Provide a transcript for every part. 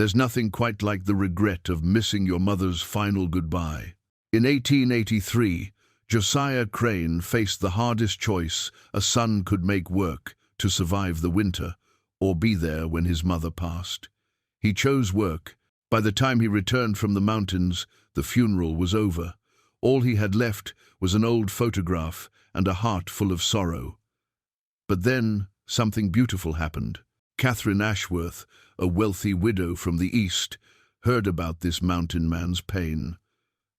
There's nothing quite like the regret of missing your mother's final goodbye. In 1883, Josiah Crane faced the hardest choice a son could make work to survive the winter, or be there when his mother passed. He chose work. By the time he returned from the mountains, the funeral was over. All he had left was an old photograph and a heart full of sorrow. But then something beautiful happened. Catherine Ashworth, a wealthy widow from the East, heard about this mountain man's pain.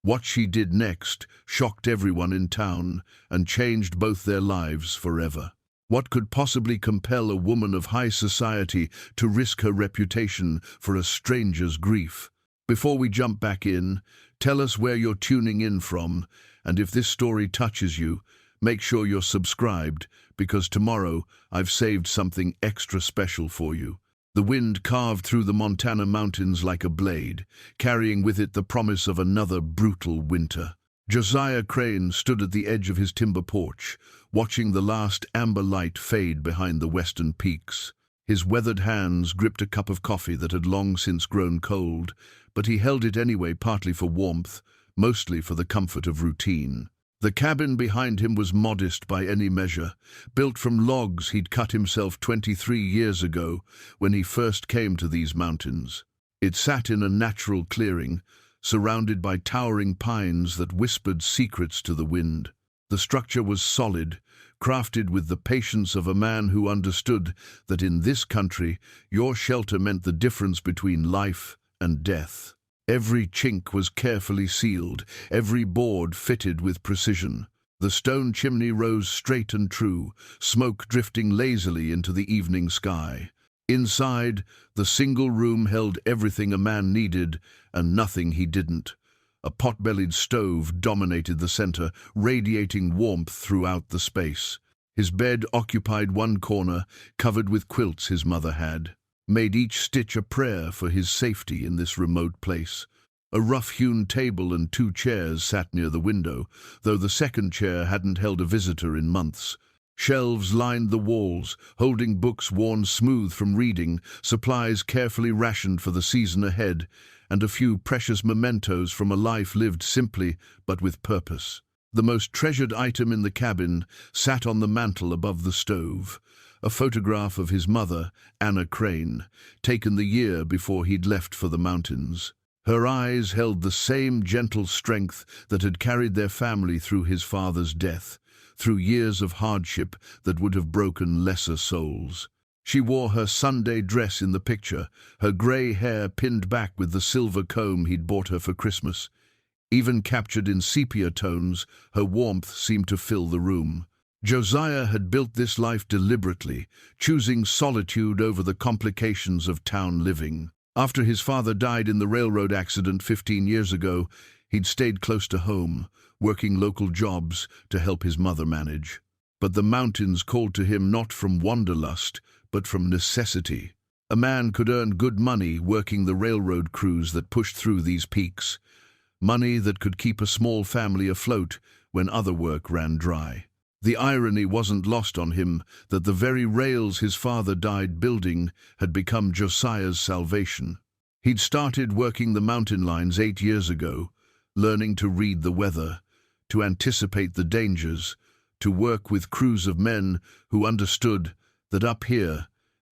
What she did next shocked everyone in town and changed both their lives forever. What could possibly compel a woman of high society to risk her reputation for a stranger's grief? Before we jump back in, tell us where you're tuning in from, and if this story touches you, make sure you're subscribed, because tomorrow I've saved something extra special for you. The wind carved through the Montana mountains like a blade, carrying with it the promise of another brutal winter. Josiah Crane stood at the edge of his timber porch, watching the last amber light fade behind the western peaks. His weathered hands gripped a cup of coffee that had long since grown cold, but he held it anyway, partly for warmth, mostly for the comfort of routine. The cabin behind him was modest by any measure, built from logs he'd cut himself 23 years ago when he first came to these mountains. It sat in a natural clearing, surrounded by towering pines that whispered secrets to the wind. The structure was solid, crafted with the patience of a man who understood that in this country your shelter meant the difference between life and death. Every chink was carefully sealed, every board fitted with precision. The stone chimney rose straight and true, smoke drifting lazily into the evening sky. Inside, the single room held everything a man needed and nothing he didn't. A pot-bellied stove dominated the center, radiating warmth throughout the space. His bed occupied one corner, covered with quilts his mother had made each stitch a prayer for his safety in this remote place. A rough-hewn table and 2 chairs sat near the window, though the second chair hadn't held a visitor in months. Shelves lined the walls, holding books worn smooth from reading, supplies carefully rationed for the season ahead, and a few precious mementos from a life lived simply but with purpose. The most treasured item in the cabin sat on the mantel above the stove, a photograph of his mother, Anna Crane, taken the year before he'd left for the mountains. Her eyes held the same gentle strength that had carried their family through his father's death, through years of hardship that would have broken lesser souls. She wore her Sunday dress in the picture, her grey hair pinned back with the silver comb he'd bought her for Christmas. Even captured in sepia tones, her warmth seemed to fill the room. Josiah had built this life deliberately, choosing solitude over the complications of town living. After his father died in the railroad accident 15 years ago, he'd stayed close to home, working local jobs to help his mother manage. But the mountains called to him not from wanderlust, but from necessity. A man could earn good money working the railroad crews that pushed through these peaks, money that could keep a small family afloat when other work ran dry. The irony wasn't lost on him that the very rails his father died building had become Josiah's salvation. He'd started working the mountain lines 8 years ago, learning to read the weather, to anticipate the dangers, to work with crews of men who understood that up here,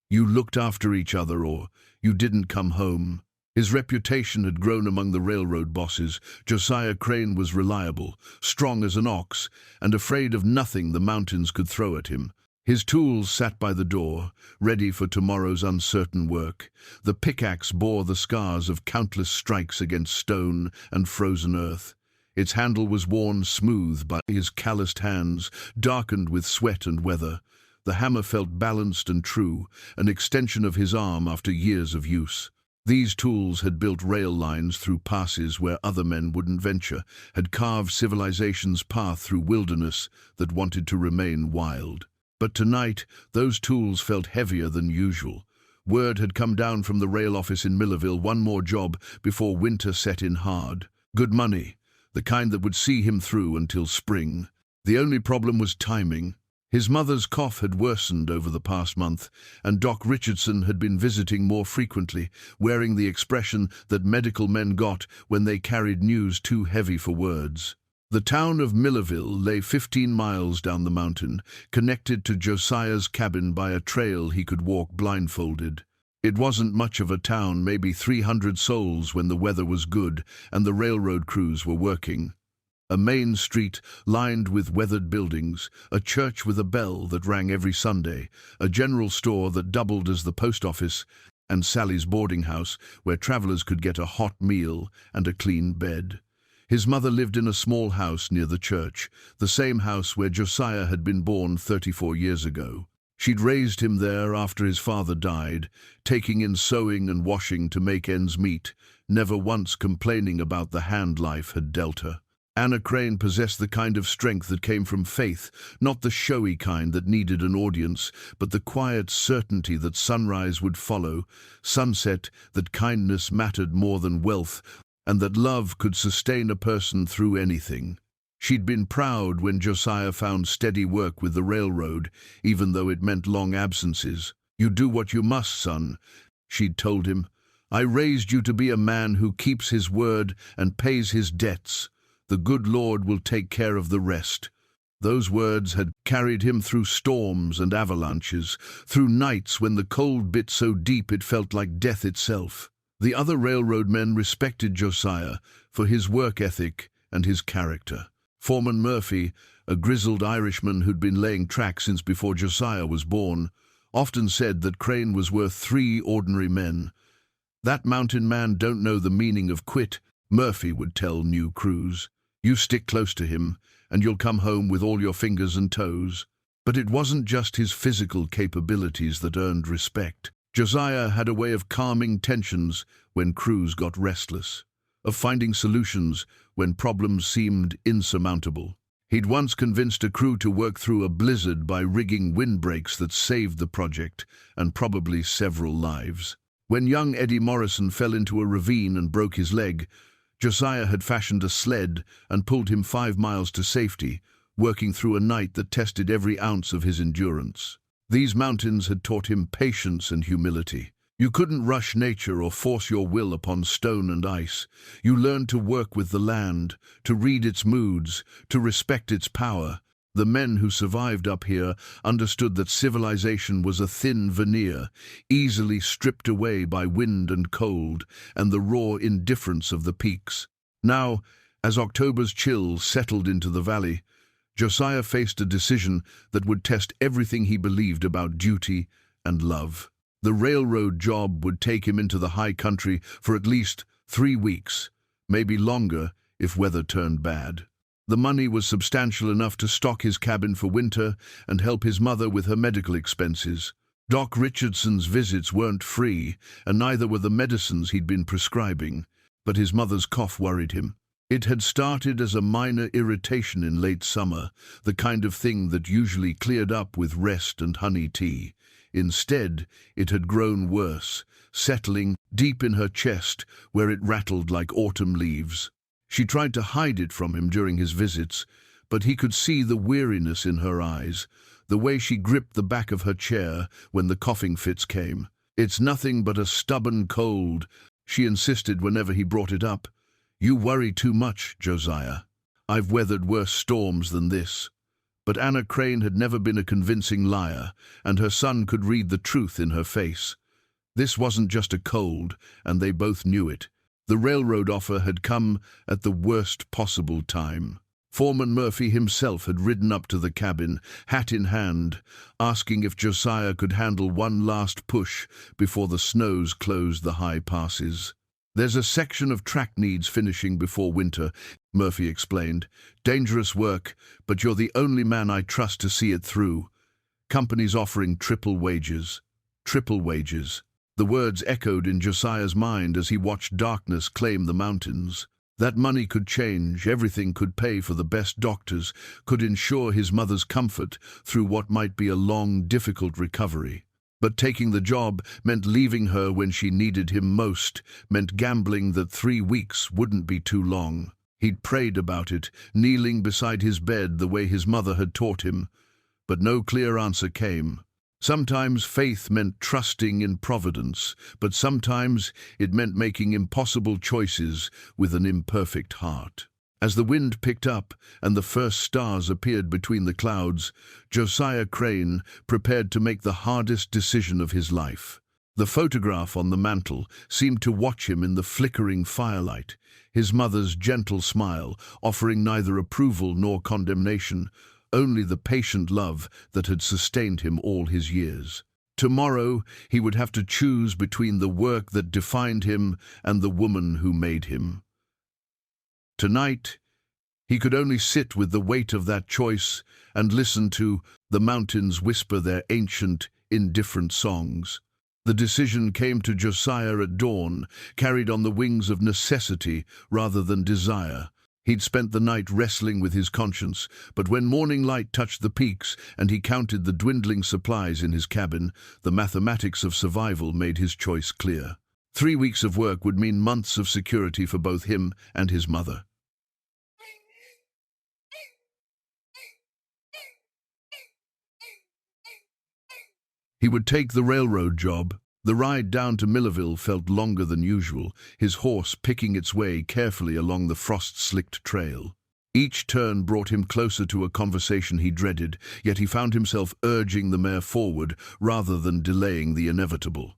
you looked after each other or you didn't come home. His reputation had grown among the railroad bosses. Josiah Crane was reliable, strong as an ox, and afraid of nothing the mountains could throw at him. His tools sat by the door, ready for tomorrow's uncertain work. The pickaxe bore the scars of countless strikes against stone and frozen earth. Its handle was worn smooth by his calloused hands, darkened with sweat and weather. The hammer felt balanced and true, an extension of his arm after years of use. These tools had built rail lines through passes where other men wouldn't venture, had carved civilization's path through wilderness that wanted to remain wild. But tonight, those tools felt heavier than usual. Word had come down from the rail office in Millerville, one more job before winter set in hard. Good money, the kind that would see him through until spring. The only problem was timing. His mother's cough had worsened over the past month, and Doc Richardson had been visiting more frequently, wearing the expression that medical men got when they carried news too heavy for words. The town of Millerville lay 15 miles down the mountain, connected to Josiah's cabin by a trail he could walk blindfolded. It wasn't much of a town, maybe 300 souls when the weather was good and the railroad crews were working. A main street lined with weathered buildings, a church with a bell that rang every Sunday, a general store that doubled as the post office, and Sally's boarding house where travelers could get a hot meal and a clean bed. His mother lived in a small house near the church, the same house where Josiah had been born 34 years ago. She'd raised him there after his father died, taking in sewing and washing to make ends meet, never once complaining about the hand life had dealt her. Anna Crane possessed the kind of strength that came from faith, not the showy kind that needed an audience, but the quiet certainty that sunrise would follow, sunset, that kindness mattered more than wealth, and that love could sustain a person through anything. She'd been proud when Josiah found steady work with the railroad, even though it meant long absences. "You do what you must, son," she'd told him. "I raised you to be a man who keeps his word and pays his debts. The good Lord will take care of the rest." Those words had carried him through storms and avalanches, through nights when the cold bit so deep it felt like death itself. The other railroad men respected Josiah for his work ethic and his character. Foreman Murphy, a grizzled Irishman who'd been laying track since before Josiah was born, often said that Crane was worth 3 ordinary men. "That mountain man don't know the meaning of quit," Murphy would tell new crews. "You stick close to him, and you'll come home with all your fingers and toes." But it wasn't just his physical capabilities that earned respect. Josiah had a way of calming tensions when crews got restless, of finding solutions when problems seemed insurmountable. He'd once convinced a crew to work through a blizzard by rigging windbreaks that saved the project, and probably several lives. When young Eddie Morrison fell into a ravine and broke his leg, Josiah had fashioned a sled and pulled him 5 miles to safety, working through a night that tested every ounce of his endurance. These mountains had taught him patience and humility. You couldn't rush nature or force your will upon stone and ice. You learned to work with the land, to read its moods, to respect its power. The men who survived up here understood that civilization was a thin veneer, easily stripped away by wind and cold and the raw indifference of the peaks. Now, as October's chills settled into the valley, Josiah faced a decision that would test everything he believed about duty and love. The railroad job would take him into the high country for at least 3 weeks, maybe longer if weather turned bad. The money was substantial enough to stock his cabin for winter and help his mother with her medical expenses. Doc Richardson's visits weren't free, and neither were the medicines he'd been prescribing, but his mother's cough worried him. It had started as a minor irritation in late summer, the kind of thing that usually cleared up with rest and honey tea. Instead, it had grown worse, settling deep in her chest where it rattled like autumn leaves. She tried to hide it from him during his visits, but he could see the weariness in her eyes, the way she gripped the back of her chair when the coughing fits came. "It's nothing but a stubborn cold," she insisted whenever he brought it up. "You worry too much, Josiah. I've weathered worse storms than this." But Anna Crane had never been a convincing liar, and her son could read the truth in her face. This wasn't just a cold, and they both knew it. The railroad offer had come at the worst possible time. Foreman Murphy himself had ridden up to the cabin, hat in hand, asking if Josiah could handle one last push before the snows closed the high passes. "There's a section of track needs finishing before winter," Murphy explained. "Dangerous work, but you're the only man I trust to see it through. Company's offering triple wages." Triple wages. The words echoed in Josiah's mind as he watched darkness claim the mountains. That money could change, everything could pay for the best doctors, could ensure his mother's comfort through what might be a long, difficult recovery. But taking the job meant leaving her when she needed him most, meant gambling that 3 weeks wouldn't be too long. He'd prayed about it, kneeling beside his bed the way his mother had taught him. but no clear answer came. Sometimes faith meant trusting in providence, but sometimes it meant making impossible choices with an imperfect heart. As the wind picked up and the first stars appeared between the clouds, Josiah Crane prepared to make the hardest decision of his life. The photograph on the mantel seemed to watch him in the flickering firelight, his mother's gentle smile offering neither approval nor condemnation, only the patient love that had sustained him all his years. Tomorrow he would have to choose between the work that defined him and the woman who made him. Tonight, he could only sit with the weight of that choice and listen to the mountains whisper their ancient, indifferent songs. The decision came to Josiah at dawn, carried on the wings of necessity rather than desire. He'd spent the night wrestling with his conscience, but when morning light touched the peaks and he counted the dwindling supplies in his cabin, the mathematics of survival made his choice clear. 3 weeks of work would mean months of security for both him and his mother. He would take the railroad job. The ride down to Millerville felt longer than usual, his horse picking its way carefully along the frost-slicked trail. Each turn brought him closer to a conversation he dreaded, yet he found himself urging the mare forward rather than delaying the inevitable.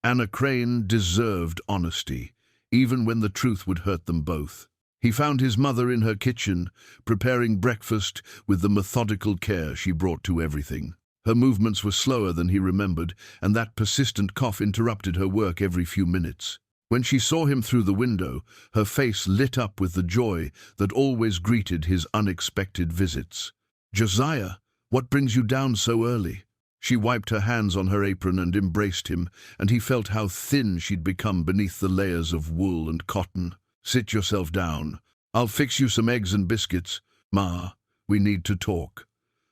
Anna Crane deserved honesty, even when the truth would hurt them both. He found his mother in her kitchen, preparing breakfast with the methodical care she brought to everything. Her movements were slower than he remembered, and that persistent cough interrupted her work every few minutes. When she saw him through the window, her face lit up with the joy that always greeted his unexpected visits. "Josiah, what brings you down so early?" She wiped her hands on her apron and embraced him, and he felt how thin she'd become beneath the layers of wool and cotton. "Sit yourself down. I'll fix you some eggs and biscuits. Ma, we need to talk."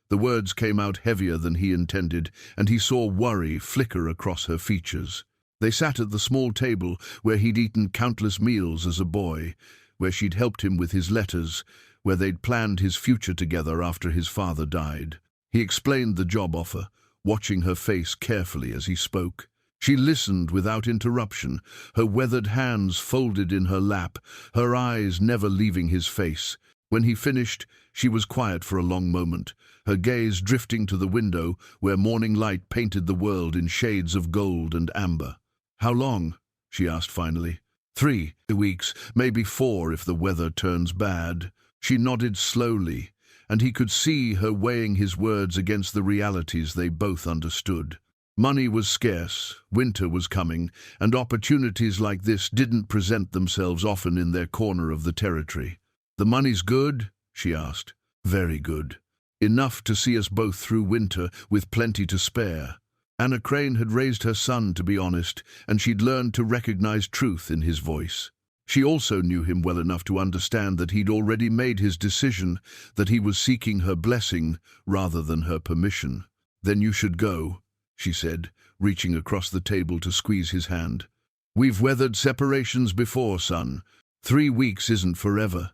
The words came out heavier than he intended, and he saw worry flicker across her features. They sat at the small table where he'd eaten countless meals as a boy, where she'd helped him with his letters, where they'd planned his future together after his father died. He explained the job offer, watching her face carefully as he spoke. She listened without interruption, her weathered hands folded in her lap, her eyes never leaving his face. When he finished, she was quiet for a long moment, her gaze drifting to the window where morning light painted the world in shades of gold and amber. "How long?" she asked finally. 3 weeks, maybe 4 if the weather turns bad." She nodded slowly, and he could see her weighing his words against the realities they both understood. Money was scarce, winter was coming, and opportunities like this didn't present themselves often in their corner of the territory. "The money's good?" she asked. "Very good. Enough to see us both through winter, with plenty to spare." Anna Crane had raised her son to be honest, and she'd learned to recognize truth in his voice. She also knew him well enough to understand that he'd already made his decision, that he was seeking her blessing rather than her permission. "Then you should go," she said, reaching across the table to squeeze his hand. "We've weathered separations before, son. 3 weeks isn't forever."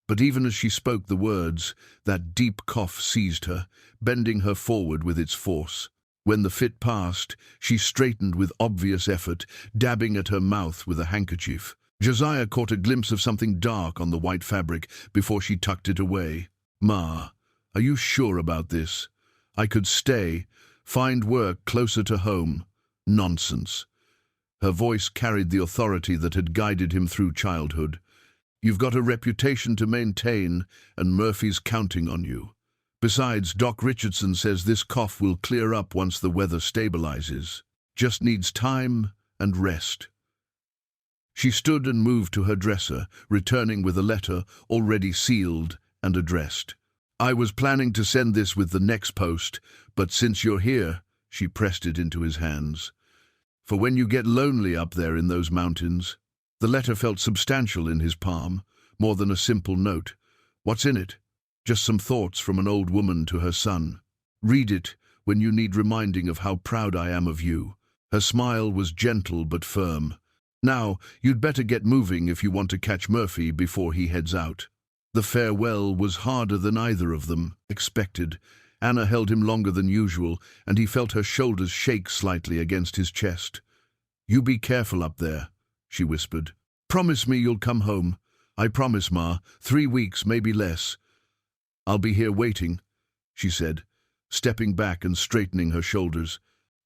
But even as she spoke the words, that deep cough seized her, bending her forward with its force. When the fit passed, she straightened with obvious effort, dabbing at her mouth with a handkerchief. Josiah caught a glimpse of something dark on the white fabric before she tucked it away. "Ma, are you sure about this? I could stay, find work closer to home." "Nonsense." Her voice carried the authority that had guided him through childhood. "You've got a reputation to maintain, and Murphy's counting on you. Besides, Doc Richardson says this cough will clear up once the weather stabilizes. Just needs time and rest." She stood and moved to her dresser, returning with a letter already sealed and addressed. "I was planning to send this with the next post, but since you're here," she pressed it into his hands. "For when you get lonely up there in those mountains." The letter felt substantial in his palm, more than a simple note. "What's in it?" "Just some thoughts from an old woman to her son. Read it when you need reminding of how proud I am of you." Her smile was gentle but firm. "Now, you'd better get moving if you want to catch Murphy before he heads out." The farewell was harder than either of them expected. Anna held him longer than usual, and he felt her shoulders shake slightly against his chest. "You be careful up there," she whispered. "Promise me you'll come home." "I promise, Ma. 3 weeks, maybe less." "I'll be here waiting," she said, stepping back and straightening her shoulders.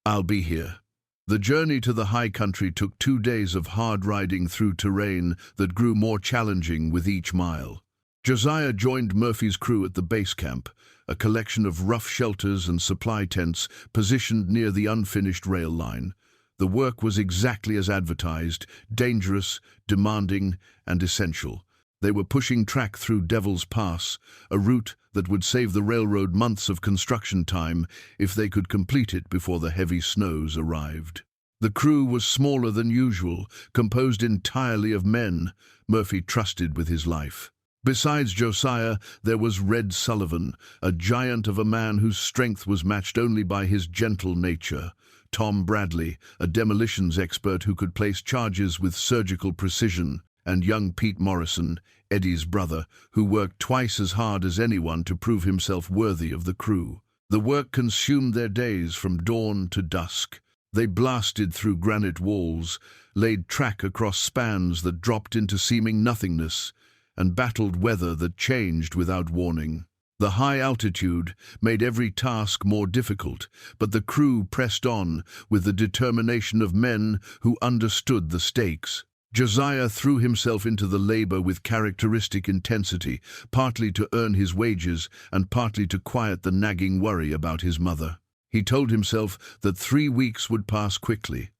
"I'll be here." The journey to the high country took 2 days of hard riding through terrain that grew more challenging with each mile. Josiah joined Murphy's crew at the base camp, a collection of rough shelters and supply tents positioned near the unfinished rail line. The work was exactly as advertised: dangerous, demanding, and essential. They were pushing track through Devil's Pass, a route that would save the railroad months of construction time if they could complete it before the heavy snows arrived. The crew was smaller than usual, composed entirely of men Murphy trusted with his life. Besides Josiah, there was Red Sullivan, a giant of a man whose strength was matched only by his gentle nature. Tom Bradley, a demolitions expert who could place charges with surgical precision, and young Pete Morrison, Eddie's brother, who worked twice as hard as anyone to prove himself worthy of the crew. The work consumed their days from dawn to dusk. They blasted through granite walls, laid track across spans that dropped into seeming nothingness, and battled weather that changed without warning. The high altitude made every task more difficult, but the crew pressed on with the determination of men who understood the stakes. Josiah threw himself into the labor with characteristic intensity, partly to earn his wages and partly to quiet the nagging worry about his mother. He told himself that 3 weeks would pass quickly,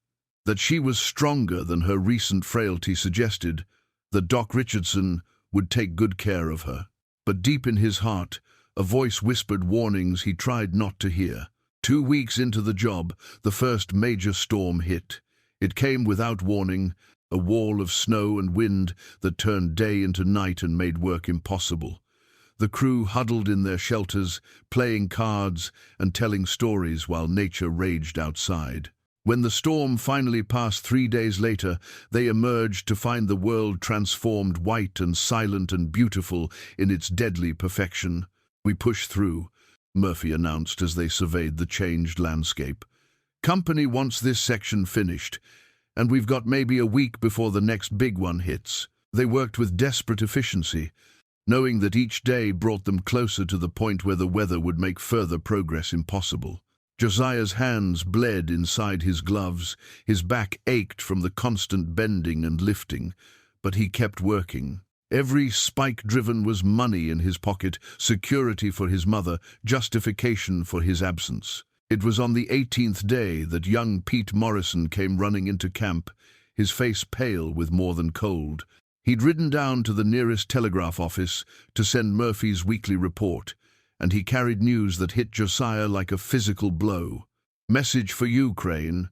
that she was stronger than her recent frailty suggested, that Doc Richardson would take good care of her. But deep in his heart, a voice whispered warnings he tried not to hear. 2 weeks into the job, the first major storm hit. It came without warning, a wall of snow and wind that turned day into night and made work impossible. The crew huddled in their shelters, playing cards and telling stories while nature raged outside. When the storm finally passed 3 days later, they emerged to find the world transformed, white and silent and beautiful in its deadly perfection. "We push through," Murphy announced as they surveyed the changed landscape. "Company wants this section finished, and we've got maybe a week before the next big one hits." They worked with desperate efficiency, knowing that each day brought them closer to the point where the weather would make further progress impossible. Josiah's hands bled inside his gloves, his back ached from the constant bending and lifting, but he kept working. Every spike driven was money in his pocket, security for his mother, justification for his absence. It was on the 18th day that young Pete Morrison came running into camp, his face pale with more than cold. He'd ridden down to the nearest telegraph office to send Murphy's weekly report, and he carried news that hit Josiah like a physical blow. "Message for you, Crane,"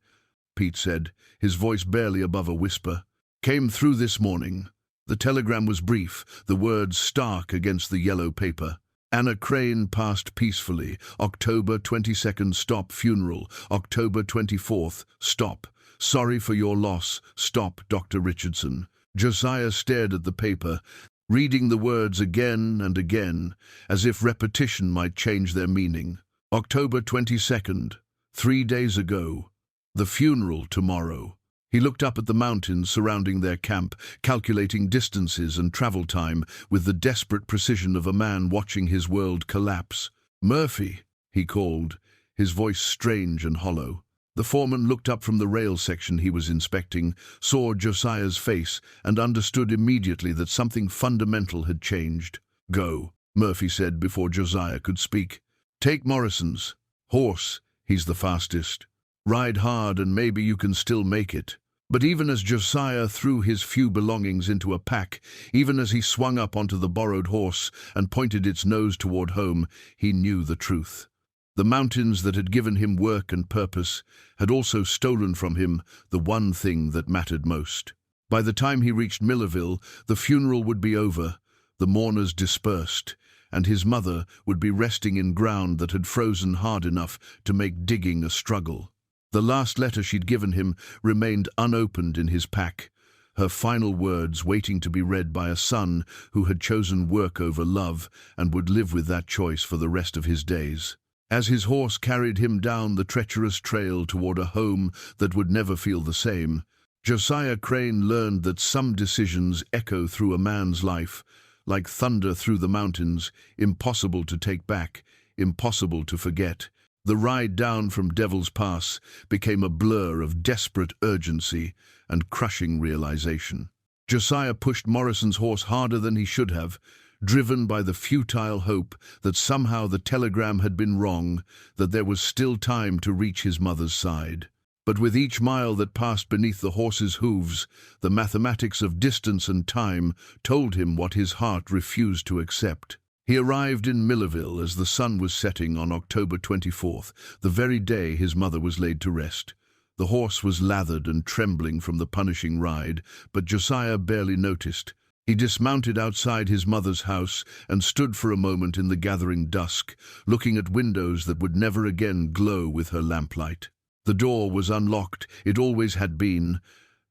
Pete said, his voice barely above a whisper. "Came through this morning." The telegram was brief, the words stark against the yellow paper. Anna Crane passed peacefully. October 22nd, stop funeral. October 24th, stop. Sorry for your loss. Stop, Dr. Richardson. Josiah stared at the paper, reading the words again and again, as if repetition might change their meaning. October 22nd, 3 days ago. The funeral tomorrow. He looked up at the mountains surrounding their camp, calculating distances and travel time with the desperate precision of a man watching his world collapse. "Murphy," he called, his voice strange and hollow. The foreman looked up from the rail section he was inspecting, saw Josiah's face, and understood immediately that something fundamental had changed. "Go," Murphy said before Josiah could speak. "Take Morrison's horse, he's the fastest. Ride hard and maybe you can still make it." But even as Josiah threw his few belongings into a pack, even as he swung up onto the borrowed horse and pointed its nose toward home, he knew the truth. The mountains that had given him work and purpose had also stolen from him the one thing that mattered most. By the time he reached Millerville, the funeral would be over, the mourners dispersed, and his mother would be resting in ground that had frozen hard enough to make digging a struggle. The last letter she'd given him remained unopened in his pack, her final words waiting to be read by a son who had chosen work over love and would live with that choice for the rest of his days. As his horse carried him down the treacherous trail toward a home that would never feel the same, Josiah Crane learned that some decisions echo through a man's life, like thunder through the mountains, impossible to take back, impossible to forget. The ride down from Devil's Pass became a blur of desperate urgency and crushing realization. Josiah pushed Morrison's horse harder than he should have, driven by the futile hope that somehow the telegram had been wrong, that there was still time to reach his mother's side. But with each mile that passed beneath the horse's hooves, the mathematics of distance and time told him what his heart refused to accept. He arrived in Millerville as the sun was setting on October 24th, the very day his mother was laid to rest. The horse was lathered and trembling from the punishing ride, but Josiah barely noticed. He dismounted outside his mother's house and stood for a moment in the gathering dusk, looking at windows that would never again glow with her lamplight. The door was unlocked, it always had been,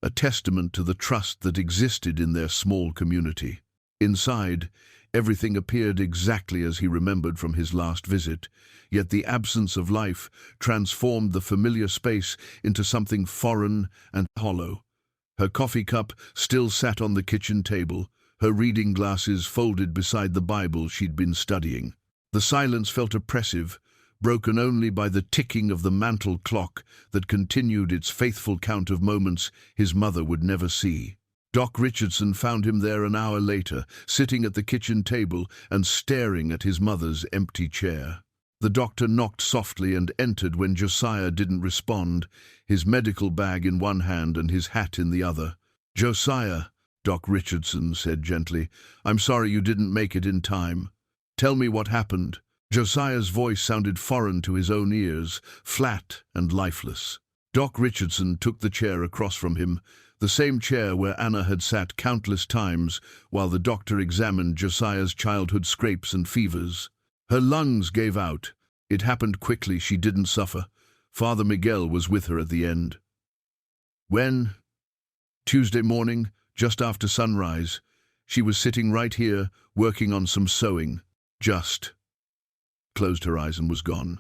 a testament to the trust that existed in their small community. Inside, everything appeared exactly as he remembered from his last visit, yet the absence of life transformed the familiar space into something foreign and hollow. Her coffee cup still sat on the kitchen table, her reading glasses folded beside the Bible she'd been studying. The silence felt oppressive, broken only by the ticking of the mantel clock that continued its faithful count of moments his mother would never see. Doc Richardson found him there an hour later, sitting at the kitchen table and staring at his mother's empty chair. The doctor knocked softly and entered when Josiah didn't respond, his medical bag in one hand and his hat in the other. "Josiah," Doc Richardson said gently, "I'm sorry you didn't make it in time. Tell me what happened." Josiah's voice sounded foreign to his own ears, flat and lifeless. Doc Richardson took the chair across from him, the same chair where Anna had sat countless times while the doctor examined Josiah's childhood scrapes and fevers. Her lungs gave out. It happened quickly, she didn't suffer. Father Miguel was with her at the end. When? Tuesday morning, just after sunrise. She was sitting right here, working on some sewing. Just closed her eyes and was gone.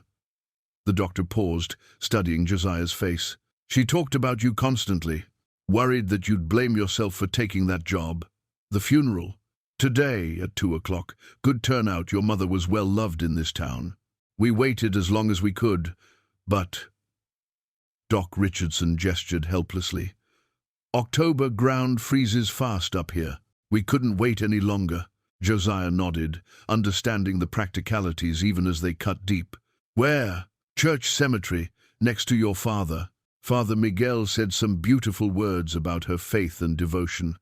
The doctor paused, studying Josiah's face. She talked about you constantly, worried that you'd blame yourself for taking that job. The funeral. Today, at 2 o'clock. Good turnout, your mother was well loved in this town. We waited as long as we could, but... Doc Richardson gestured helplessly. October ground freezes fast up here. We couldn't wait any longer. Josiah nodded, understanding the practicalities even as they cut deep. Where? Church cemetery, next to your father. Father Miguel said some beautiful words about her faith and devotion.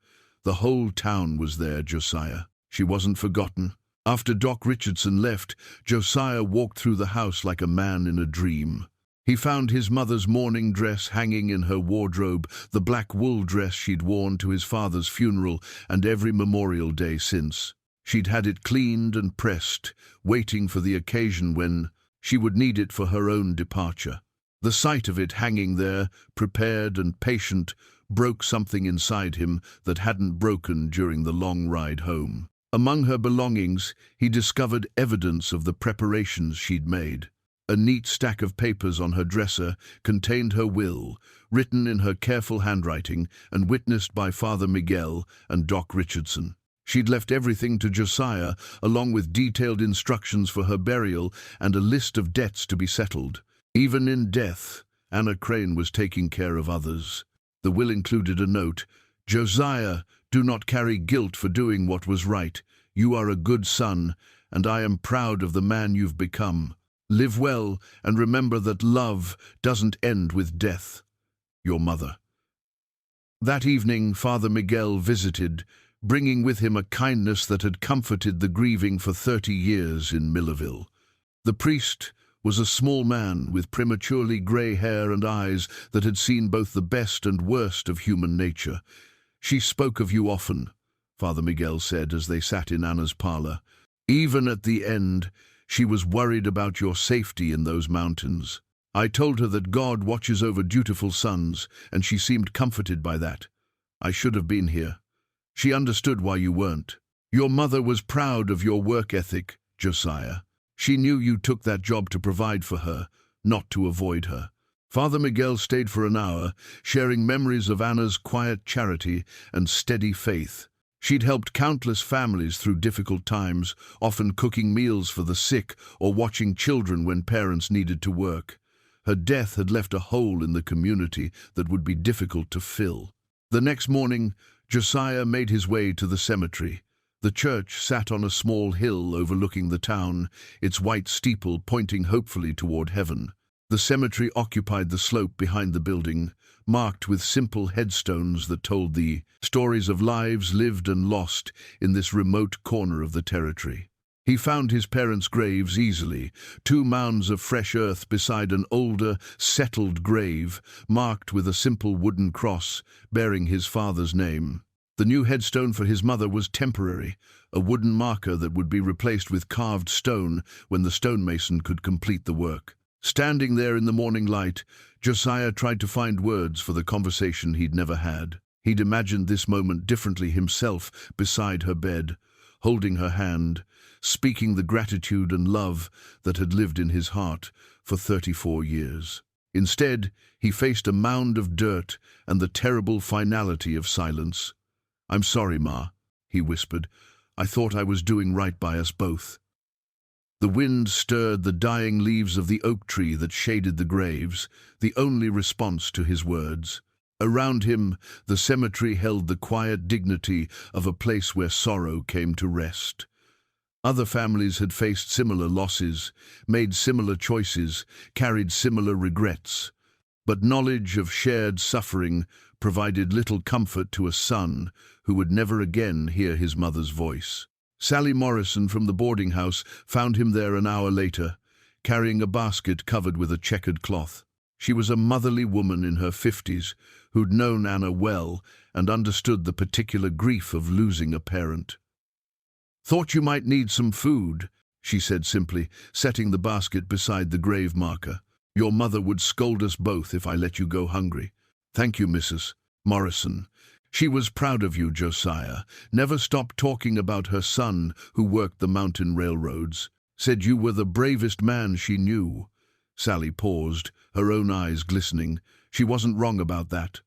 The whole town was there, Josiah. She wasn't forgotten. After Doc Richardson left, Josiah walked through the house like a man in a dream. He found his mother's mourning dress hanging in her wardrobe, the black wool dress she'd worn to his father's funeral and every Memorial Day since. She'd had it cleaned and pressed, waiting for the occasion when she would need it for her own departure. The sight of it hanging there, prepared and patient, broke something inside him that hadn't broken during the long ride home. Among her belongings, he discovered evidence of the preparations she'd made. A neat stack of papers on her dresser contained her will, written in her careful handwriting and witnessed by Father Miguel and Doc Richardson. She'd left everything to Josiah, along with detailed instructions for her burial and a list of debts to be settled. Even in death, Anna Crane was taking care of others. The will included a note, "Josiah, do not carry guilt for doing what was right. You are a good son, and I am proud of the man you've become. Live well, and remember that love doesn't end with death. Your mother." That evening, Father Miguel visited, bringing with him a kindness that had comforted the grieving for 30 years in Millerville. The priest was a small man with prematurely grey hair and eyes that had seen both the best and worst of human nature. "She spoke of you often," Father Miguel said as they sat in Anna's parlour. "Even at the end, she was worried about your safety in those mountains. I told her that God watches over dutiful sons, and she seemed comforted by that. I should have been here. She understood why you weren't. Your mother was proud of your work ethic, Josiah. She knew you took that job to provide for her, not to avoid her. Father Miguel stayed for an hour, sharing memories of Anna's quiet charity and steady faith. She'd helped countless families through difficult times, often cooking meals for the sick or watching children when parents needed to work. Her death had left a hole in the community that would be difficult to fill. The next morning, Josiah made his way to the cemetery. The church sat on a small hill overlooking the town, its white steeple pointing hopefully toward heaven. The cemetery occupied the slope behind the building, marked with simple headstones that told the stories of lives lived and lost in this remote corner of the territory. He found his parents' graves easily, 2 mounds of fresh earth beside an older, settled grave, marked with a simple wooden cross bearing his father's name. The new headstone for his mother was temporary, a wooden marker that would be replaced with carved stone when the stonemason could complete the work. Standing there in the morning light, Josiah tried to find words for the conversation he'd never had. He'd imagined this moment differently himself, beside her bed, holding her hand, speaking the gratitude and love that had lived in his heart for 34 years. Instead, he faced a mound of dirt and the terrible finality of silence. "I'm sorry, Ma," he whispered. "I thought I was doing right by us both." The wind stirred the dying leaves of the oak tree that shaded the graves, the only response to his words. Around him, the cemetery held the quiet dignity of a place where sorrow came to rest. Other families had faced similar losses, made similar choices, carried similar regrets. But knowledge of shared suffering provided little comfort to a son who would never again hear his mother's voice. Sally Morrison from the boarding house found him there an hour later, carrying a basket covered with a checkered cloth. She was a motherly woman in her 50s who'd known Anna well and understood the particular grief of losing a parent. "Thought you might need some food," she said simply, setting the basket beside the grave marker. "Your mother would scold us both if I let you go hungry." "Thank you, Mrs. Morrison." She was proud of you, Josiah. Never stopped talking about her son who worked the mountain railroads. Said you were the bravest man she knew. Sally paused, her own eyes glistening. She wasn't wrong about that.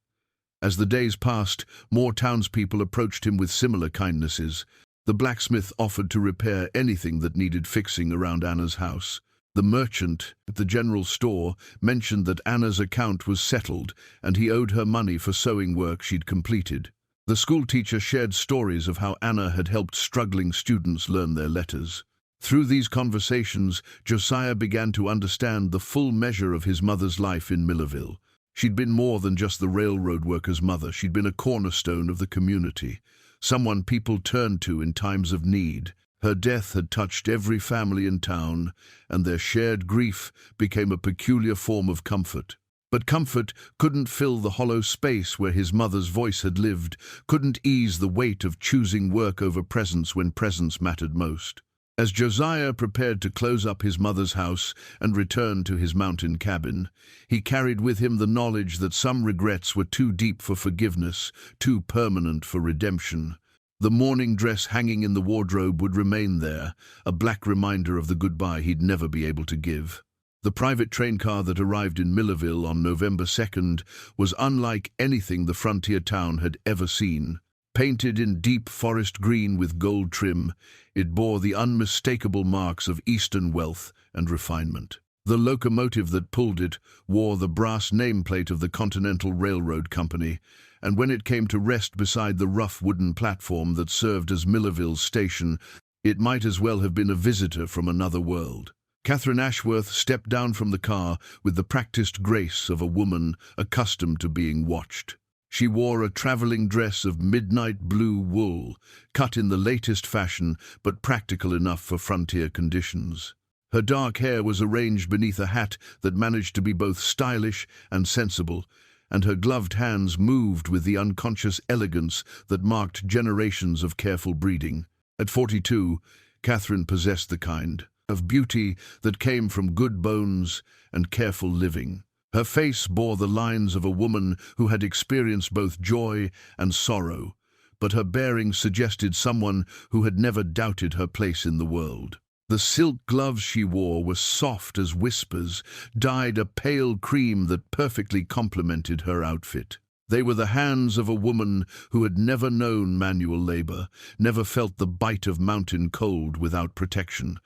As the days passed, more townspeople approached him with similar kindnesses. The blacksmith offered to repair anything that needed fixing around Anna's house. The merchant at the general store mentioned that Anna's account was settled and he owed her money for sewing work she'd completed. The schoolteacher shared stories of how Anna had helped struggling students learn their letters. Through these conversations, Josiah began to understand the full measure of his mother's life in Millerville. She'd been more than just the railroad worker's mother. She'd been a cornerstone of the community, someone people turned to in times of need. Her death had touched every family in town, and their shared grief became a peculiar form of comfort. But comfort couldn't fill the hollow space where his mother's voice had lived, couldn't ease the weight of choosing work over presence when presence mattered most. As Josiah prepared to close up his mother's house and return to his mountain cabin, he carried with him the knowledge that some regrets were too deep for forgiveness, too permanent for redemption. The mourning dress hanging in the wardrobe would remain there, a black reminder of the goodbye he'd never be able to give. The private train car that arrived in Millerville on November 2nd was unlike anything the frontier town had ever seen. Painted in deep forest green with gold trim, it bore the unmistakable marks of Eastern wealth and refinement. The locomotive that pulled it wore the brass nameplate of the Continental Railroad Company, and when it came to rest beside the rough wooden platform that served as Millerville's station, it might as well have been a visitor from another world. Catherine Ashworth stepped down from the car with the practiced grace of a woman accustomed to being watched. She wore a traveling dress of midnight blue wool, cut in the latest fashion but practical enough for frontier conditions. Her dark hair was arranged beneath a hat that managed to be both stylish and sensible, and her gloved hands moved with the unconscious elegance that marked generations of careful breeding. At 42, Catherine possessed the kind of beauty that came from good bones and careful living. Her face bore the lines of a woman who had experienced both joy and sorrow, but her bearing suggested someone who had never doubted her place in the world. The silk gloves she wore were soft as whispers, dyed a pale cream that perfectly complemented her outfit. They were the hands of a woman who had never known manual labor, never felt the bite of mountain cold without protection.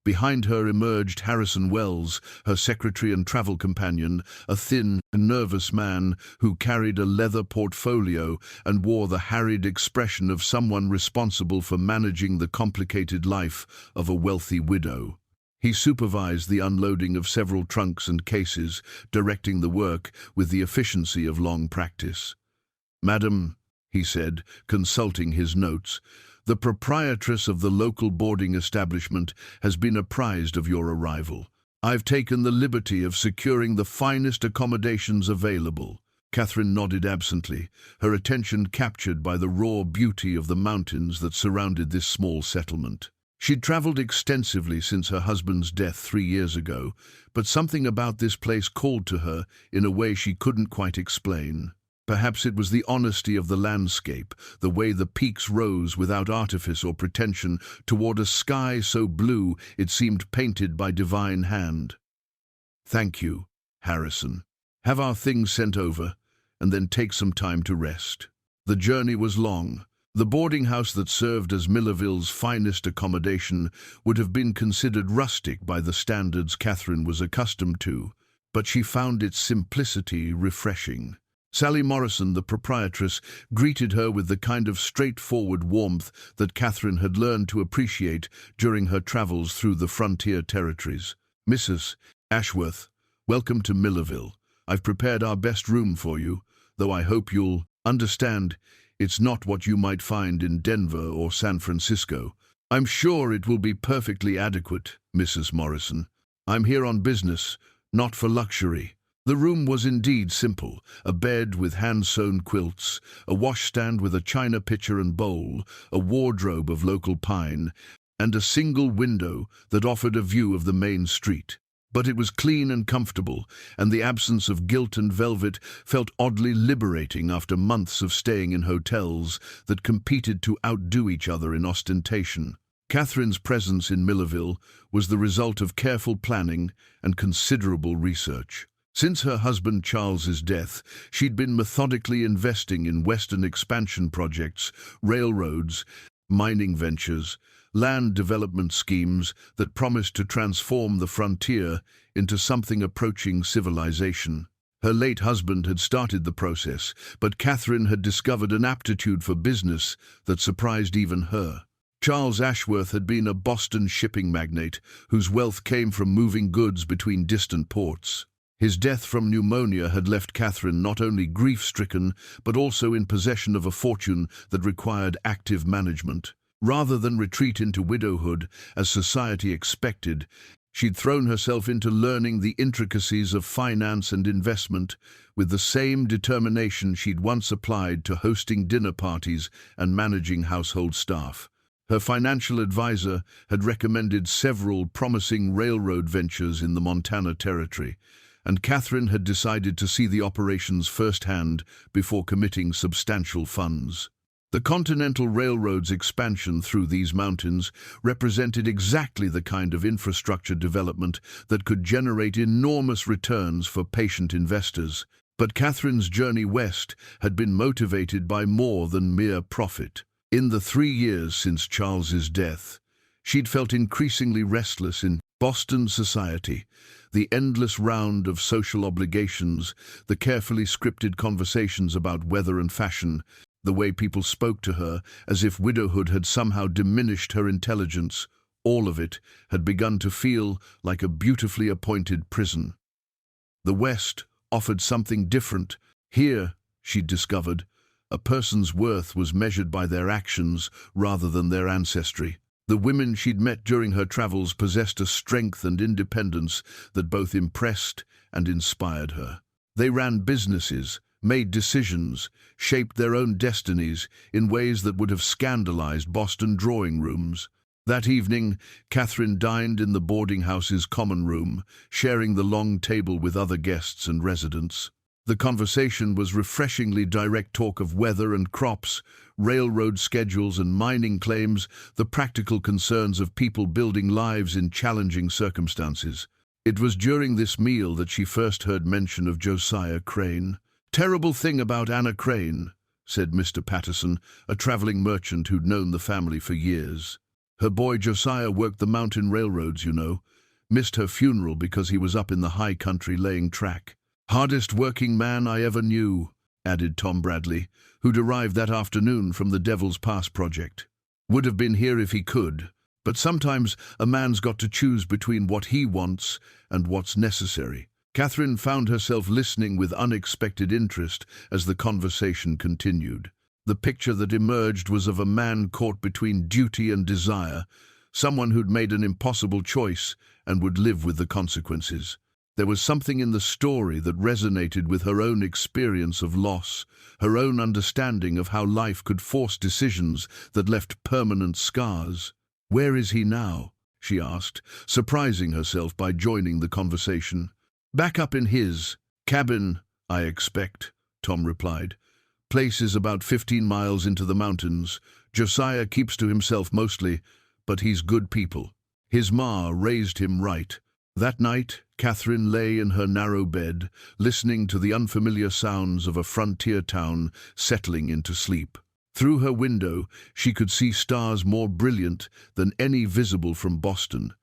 Behind her emerged Harrison Wells, her secretary and travel companion, a thin, nervous man who carried a leather portfolio and wore the harried expression of someone responsible for managing the complicated life of a wealthy widow. He supervised the unloading of several trunks and cases, directing the work with the efficiency of long practice. "Madam," he said, consulting his notes, "the proprietress of the local boarding establishment has been apprised of your arrival. I've taken the liberty of securing the finest accommodations available." Catherine nodded absently, her attention captured by the raw beauty of the mountains that surrounded this small settlement. She'd traveled extensively since her husband's death 3 years ago, but something about this place called to her in a way she couldn't quite explain. Perhaps it was the honesty of the landscape, the way the peaks rose without artifice or pretension toward a sky so blue it seemed painted by divine hand. "Thank you, Harrison. Have our things sent over, and then take some time to rest." The journey was long. The boarding house that served as Millerville's finest accommodation would have been considered rustic by the standards Catherine was accustomed to, but she found its simplicity refreshing. Sally Morrison, the proprietress, greeted her with the kind of straightforward warmth that Catherine had learned to appreciate during her travels through the frontier territories. "Mrs. Ashworth, welcome to Millerville. I've prepared our best room for you, though I hope you'll understand it's not what you might find in Denver or San Francisco." "I'm sure it will be perfectly adequate, Mrs. Morrison. I'm here on business, not for luxury." The room was indeed simple, a bed with hand-sewn quilts, a washstand with a china pitcher and bowl, a wardrobe of local pine, and a single window that offered a view of the main street. But it was clean and comfortable, and the absence of gilt and velvet felt oddly liberating after months of staying in hotels that competed to outdo each other in ostentation. Catherine's presence in Millerville was the result of careful planning and considerable research. Since her husband Charles's death, she'd been methodically investing in Western expansion projects, railroads, mining ventures, land development schemes that promised to transform the frontier into something approaching civilization. Her late husband had started the process, but Catherine had discovered an aptitude for business that surprised even her. Charles Ashworth had been a Boston shipping magnate whose wealth came from moving goods between distant ports. His death from pneumonia had left Catherine not only grief-stricken, but also in possession of a fortune that required active management. Rather than retreat into widowhood, as society expected, she'd thrown herself into learning the intricacies of finance and investment with the same determination she'd once applied to hosting dinner parties and managing household staff. Her financial advisor had recommended several promising railroad ventures in the Montana Territory, and Catherine had decided to see the operations firsthand before committing substantial funds. The Continental Railroad's expansion through these mountains represented exactly the kind of infrastructure development that could generate enormous returns for patient investors. But Catherine's journey west had been motivated by more than mere profit. In the 3 years since Charles's death, she'd felt increasingly restless in Boston society. The endless round of social obligations, the carefully scripted conversations about weather and fashion, the way people spoke to her as if widowhood had somehow diminished her intelligence, all of it had begun to feel like a beautifully appointed prison. The West offered something different. Here, she'd discovered, a person's worth was measured by their actions rather than their ancestry. The women she'd met during her travels possessed a strength and independence that both impressed and inspired her. They ran businesses, made decisions, shaped their own destinies in ways that would have scandalized Boston drawing rooms. That evening, Catherine dined in the boarding house's common room, sharing the long table with other guests and residents. The conversation was refreshingly direct talk of weather and crops, railroad schedules and mining claims, the practical concerns of people building lives in challenging circumstances. It was during this meal that she first heard mention of Josiah Crane. "Terrible thing about Anna Crane," said Mr. Patterson, a traveling merchant who'd known the family for years. "Her boy Josiah worked the mountain railroads, you know. Missed her funeral because he was up in the high country laying track. Hardest working man I ever knew," added Tom Bradley, who'd arrived that afternoon from the Devil's Pass project. "Would have been here if he could, but sometimes a man's got to choose between what he wants and what's necessary." Catherine found herself listening with unexpected interest as the conversation continued. The picture that emerged was of a man caught between duty and desire, someone who'd made an impossible choice and would live with the consequences. There was something in the story that resonated with her own experience of loss, her own understanding of how life could force decisions that left permanent scars. "Where is he now?" she asked, surprising herself by joining the conversation. "Back up in his cabin, I expect," Tom replied. "Place is about 15 miles into the mountains. Josiah keeps to himself mostly, but he's good people. His ma raised him right." That night, Catherine lay in her narrow bed, listening to the unfamiliar sounds of a frontier town settling into sleep. Through her window, she could see stars more brilliant than any visible from Boston,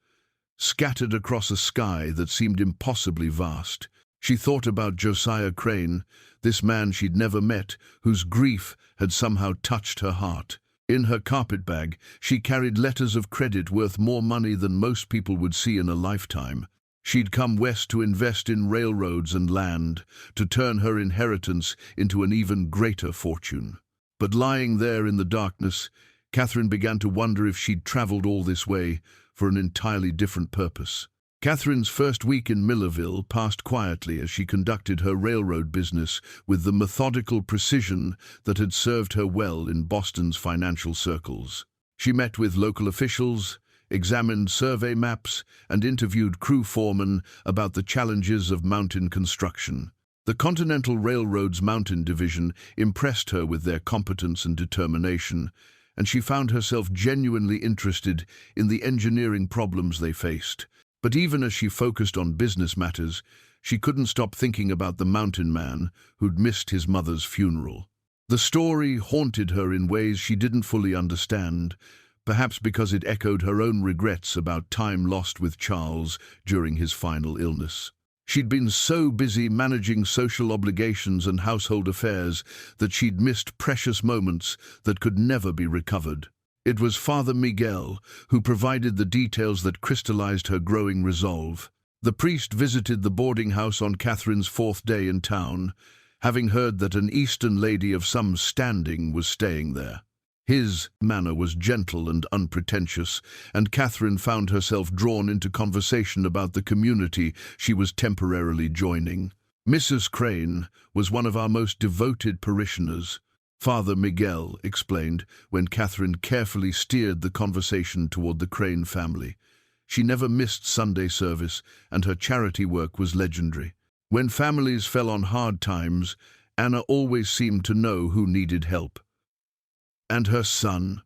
scattered across a sky that seemed impossibly vast. She thought about Josiah Crane, this man she'd never met, whose grief had somehow touched her heart. In her carpetbag, she carried letters of credit worth more money than most people would see in a lifetime. She'd come west to invest in railroads and land, to turn her inheritance into an even greater fortune. But lying there in the darkness, Catherine began to wonder if she'd traveled all this way for an entirely different purpose. Catherine's first week in Millerville passed quietly as she conducted her railroad business with the methodical precision that had served her well in Boston's financial circles. She met with local officials, examined survey maps, and interviewed crew foremen about the challenges of mountain construction. The Continental Railroad's Mountain Division impressed her with their competence and determination, and she found herself genuinely interested in the engineering problems they faced. But even as she focused on business matters, she couldn't stop thinking about the mountain man who'd missed his mother's funeral. The story haunted her in ways she didn't fully understand, perhaps because it echoed her own regrets about time lost with Charles during his final illness. She'd been so busy managing social obligations and household affairs that she'd missed precious moments that could never be recovered. It was Father Miguel who provided the details that crystallized her growing resolve. The priest visited the boarding house on Catherine's 4th day in town, having heard that an Eastern lady of some standing was staying there. His manner was gentle and unpretentious, and Catherine found herself drawn into conversation about the community she was temporarily joining. "Mrs. Crane was one of our most devoted parishioners," Father Miguel explained when Catherine carefully steered the conversation toward the Crane family. She never missed Sunday service, and her charity work was legendary. When families fell on hard times, Anna always seemed to know who needed help. "And her son?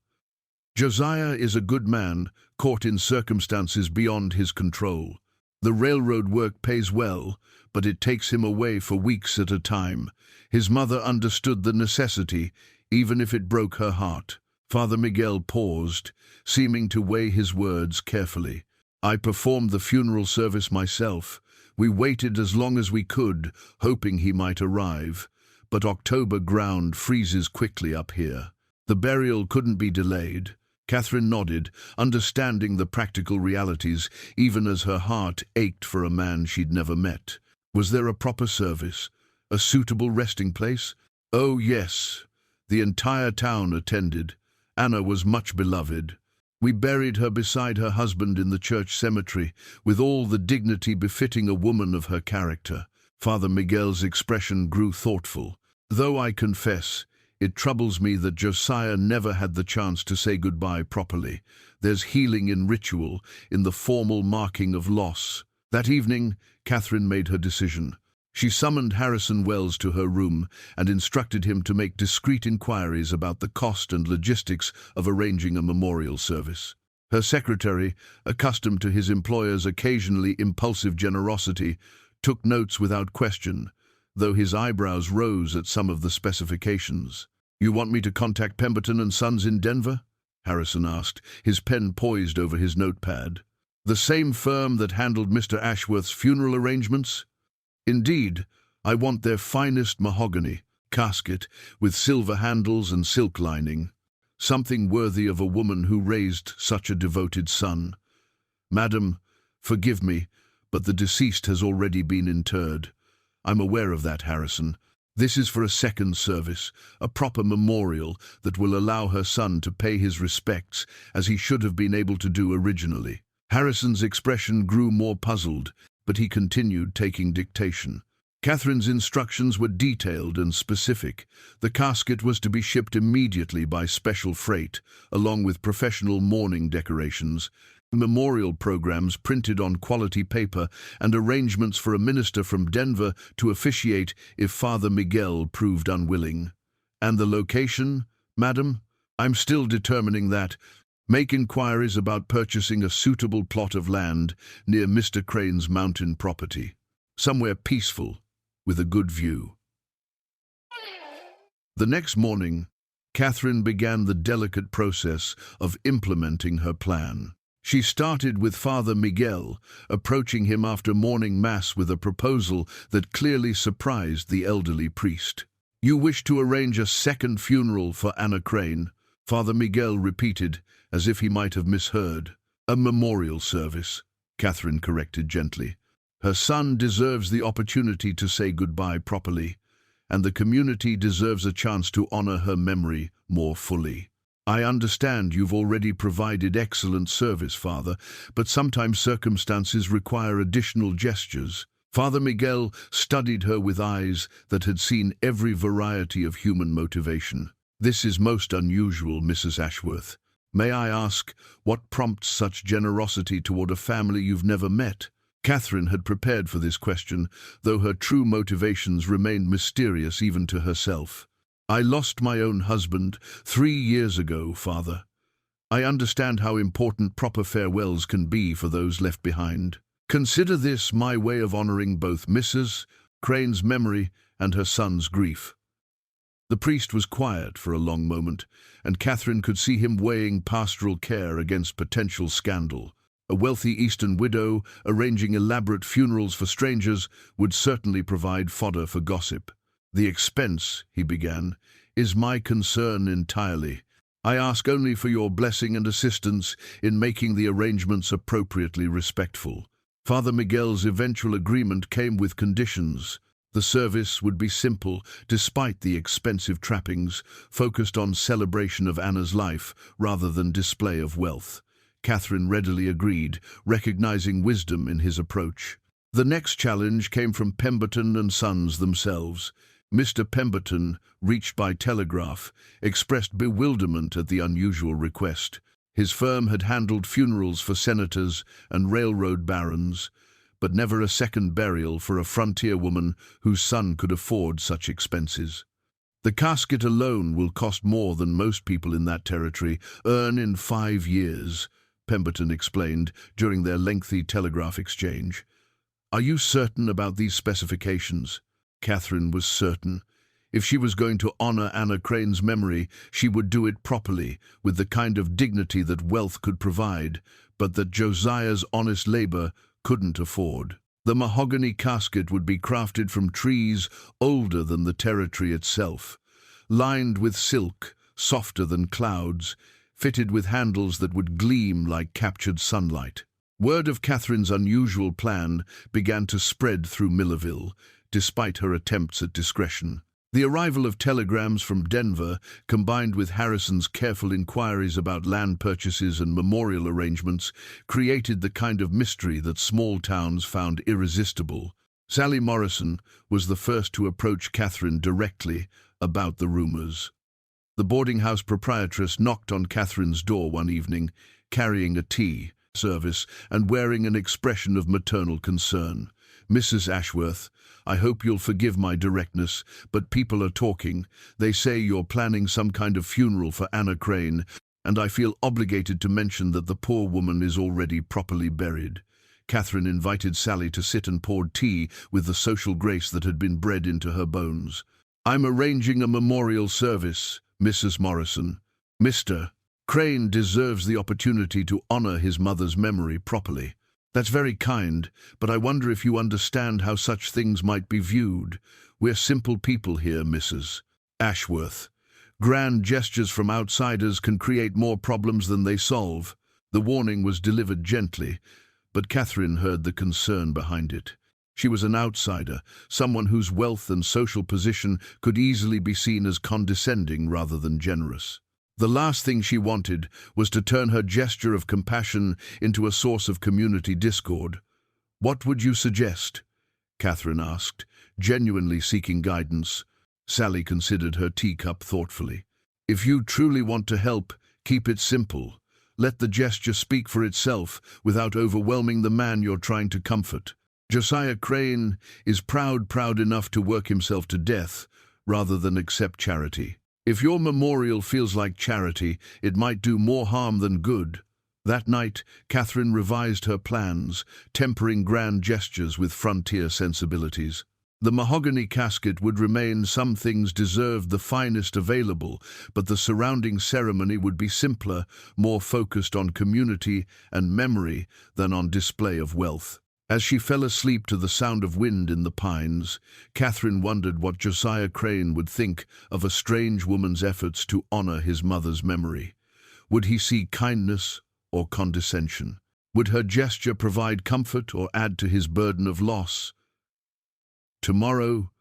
Josiah is a good man, caught in circumstances beyond his control. The railroad work pays well, but it takes him away for weeks at a time. His mother understood the necessity, even if it broke her heart." Father Miguel paused, seeming to weigh his words carefully. "I performed the funeral service myself. We waited as long as we could, hoping he might arrive. But October ground freezes quickly up here. The burial couldn't be delayed." Catherine nodded, understanding the practical realities, even as her heart ached for a man she'd never met. Was there a proper service? A suitable resting place? Oh, yes. The entire town attended. Anna was much beloved. "We buried her beside her husband in the church cemetery, with all the dignity befitting a woman of her character." Father Miguel's expression grew thoughtful. "Though I confess, It troubles me that Josiah never had the chance to say goodbye properly. There's healing in ritual, in the formal marking of loss. That evening, Catherine made her decision. She summoned Harrison Wells to her room and instructed him to make discreet inquiries about the cost and logistics of arranging a memorial service. Her secretary, accustomed to his employer's occasionally impulsive generosity, took notes without question, though his eyebrows rose at some of the specifications. "You want me to contact Pemberton and Sons in Denver?" Harrison asked, his pen poised over his notepad. "The same firm that handled Mr. Ashworth's funeral arrangements?" "Indeed, I want their finest mahogany casket with silver handles and silk lining. Something worthy of a woman who raised such a devoted son. Madam, forgive me, but the deceased has already been interred." "I'm aware of that, Harrison. This is for a second service, a proper memorial that will allow her son to pay his respects as he should have been able to do originally." Harrison's expression grew more puzzled, but he continued taking dictation. Catherine's instructions were detailed and specific. The casket was to be shipped immediately by special freight, along with professional mourning decorations, memorial programs printed on quality paper, and arrangements for a minister from Denver to officiate if Father Miguel proved unwilling. "And the location, madam? I'm still determining that. Make inquiries about purchasing a suitable plot of land near Mr. Crane's mountain property. Somewhere peaceful, with a good view." The next morning, Catherine began the delicate process of implementing her plan. She started with Father Miguel, approaching him after morning mass with a proposal that clearly surprised the elderly priest. "You wish to arrange a second funeral for Anna Crane?" Father Miguel repeated, as if he might have misheard. "A memorial service," Catherine corrected gently. "Her son deserves the opportunity to say goodbye properly, and the community deserves a chance to honor her memory more fully. I understand you've already provided excellent service, Father, but sometimes circumstances require additional gestures." Father Miguel studied her with eyes that had seen every variety of human motivation. "This is most unusual, Mrs. Ashworth. May I ask, what prompts such generosity toward a family you've never met?" Catherine had prepared for this question, though her true motivations remained mysterious even to herself. "I lost my own husband 3 years ago, Father. I understand how important proper farewells can be for those left behind. Consider this my way of honoring both Mrs. Crane's memory and her son's grief." The priest was quiet for a long moment, and Catherine could see him weighing pastoral care against potential scandal. A wealthy Eastern widow arranging elaborate funerals for strangers would certainly provide fodder for gossip. "The expense," he began, "is my concern entirely. I ask only for your blessing and assistance in making the arrangements appropriately respectful." Father Miguel's eventual agreement came with conditions. The service would be simple, despite the expensive trappings, focused on celebration of Anna's life rather than display of wealth. Catherine readily agreed, recognizing wisdom in his approach. The next challenge came from Pemberton and Sons themselves. Mr. Pemberton, reached by telegraph, expressed bewilderment at the unusual request. His firm had handled funerals for senators and railroad barons, but never a second burial for a frontier woman whose son could afford such expenses. "The casket alone will cost more than most people in that territory earn in 5 years, Pemberton explained during their lengthy telegraph exchange. "Are you certain about these specifications?" Catherine was certain. If she was going to honor Anna Crane's memory, she would do it properly, with the kind of dignity that wealth could provide, but that Josiah's honest labor couldn't afford. The mahogany casket would be crafted from trees older than the territory itself, lined with silk, softer than clouds, fitted with handles that would gleam like captured sunlight. Word of Catherine's unusual plan began to spread through Millerville, despite her attempts at discretion. The arrival of telegrams from Denver, combined with Harrison's careful inquiries about land purchases and memorial arrangements, created the kind of mystery that small towns found irresistible. Sally Morrison was the first to approach Catherine directly about the rumors. The boarding house proprietress knocked on Catherine's door one evening, carrying a tea service and wearing an expression of maternal concern. "Mrs. Ashworth, I hope you'll forgive my directness, but people are talking. They say you're planning some kind of funeral for Anna Crane, and I feel obligated to mention that the poor woman is already properly buried." Catherine invited Sally to sit and poured tea with the social grace that had been bred into her bones. "I'm arranging a memorial service, Mrs. Morrison. Mr. Crane deserves the opportunity to honor his mother's memory properly." "That's very kind, but I wonder if you understand how such things might be viewed. We're simple people here, Mrs. Ashworth. Grand gestures from outsiders can create more problems than they solve." The warning was delivered gently, but Catherine heard the concern behind it. She was an outsider, someone whose wealth and social position could easily be seen as condescending rather than generous. The last thing she wanted was to turn her gesture of compassion into a source of community discord. "What would you suggest?" Catherine asked, genuinely seeking guidance. Sally considered her teacup thoughtfully. "If you truly want to help, keep it simple. Let the gesture speak for itself without overwhelming the man you're trying to comfort. Josiah Crane is proud enough to work himself to death rather than accept charity. If your memorial feels like charity, it might do more harm than good." That night, Catherine revised her plans, tempering grand gestures with frontier sensibilities. The mahogany casket would remain. Some things deserved the finest available, but the surrounding ceremony would be simpler, more focused on community and memory than on display of wealth. As she fell asleep to the sound of wind in the pines, Catherine wondered what Josiah Crane would think of a strange woman's efforts to honor his mother's memory. Would he see kindness or condescension? Would her gesture provide comfort or add to his burden of loss? Tomorrow,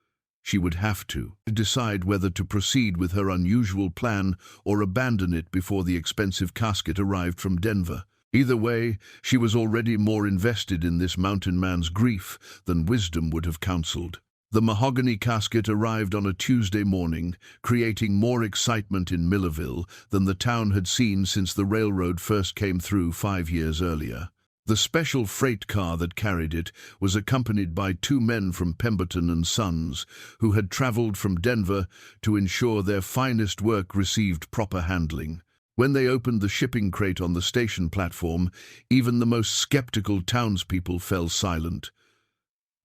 she would have to decide whether to proceed with her unusual plan or abandon it before the expensive casket arrived from Denver. Either way, she was already more invested in this mountain man's grief than wisdom would have counseled. The mahogany casket arrived on a Tuesday morning, creating more excitement in Millerville than the town had seen since the railroad first came through 5 years earlier. The special freight car that carried it was accompanied by 2 men from Pemberton and Sons, who had traveled from Denver to ensure their finest work received proper handling. When they opened the shipping crate on the station platform, even the most skeptical townspeople fell silent.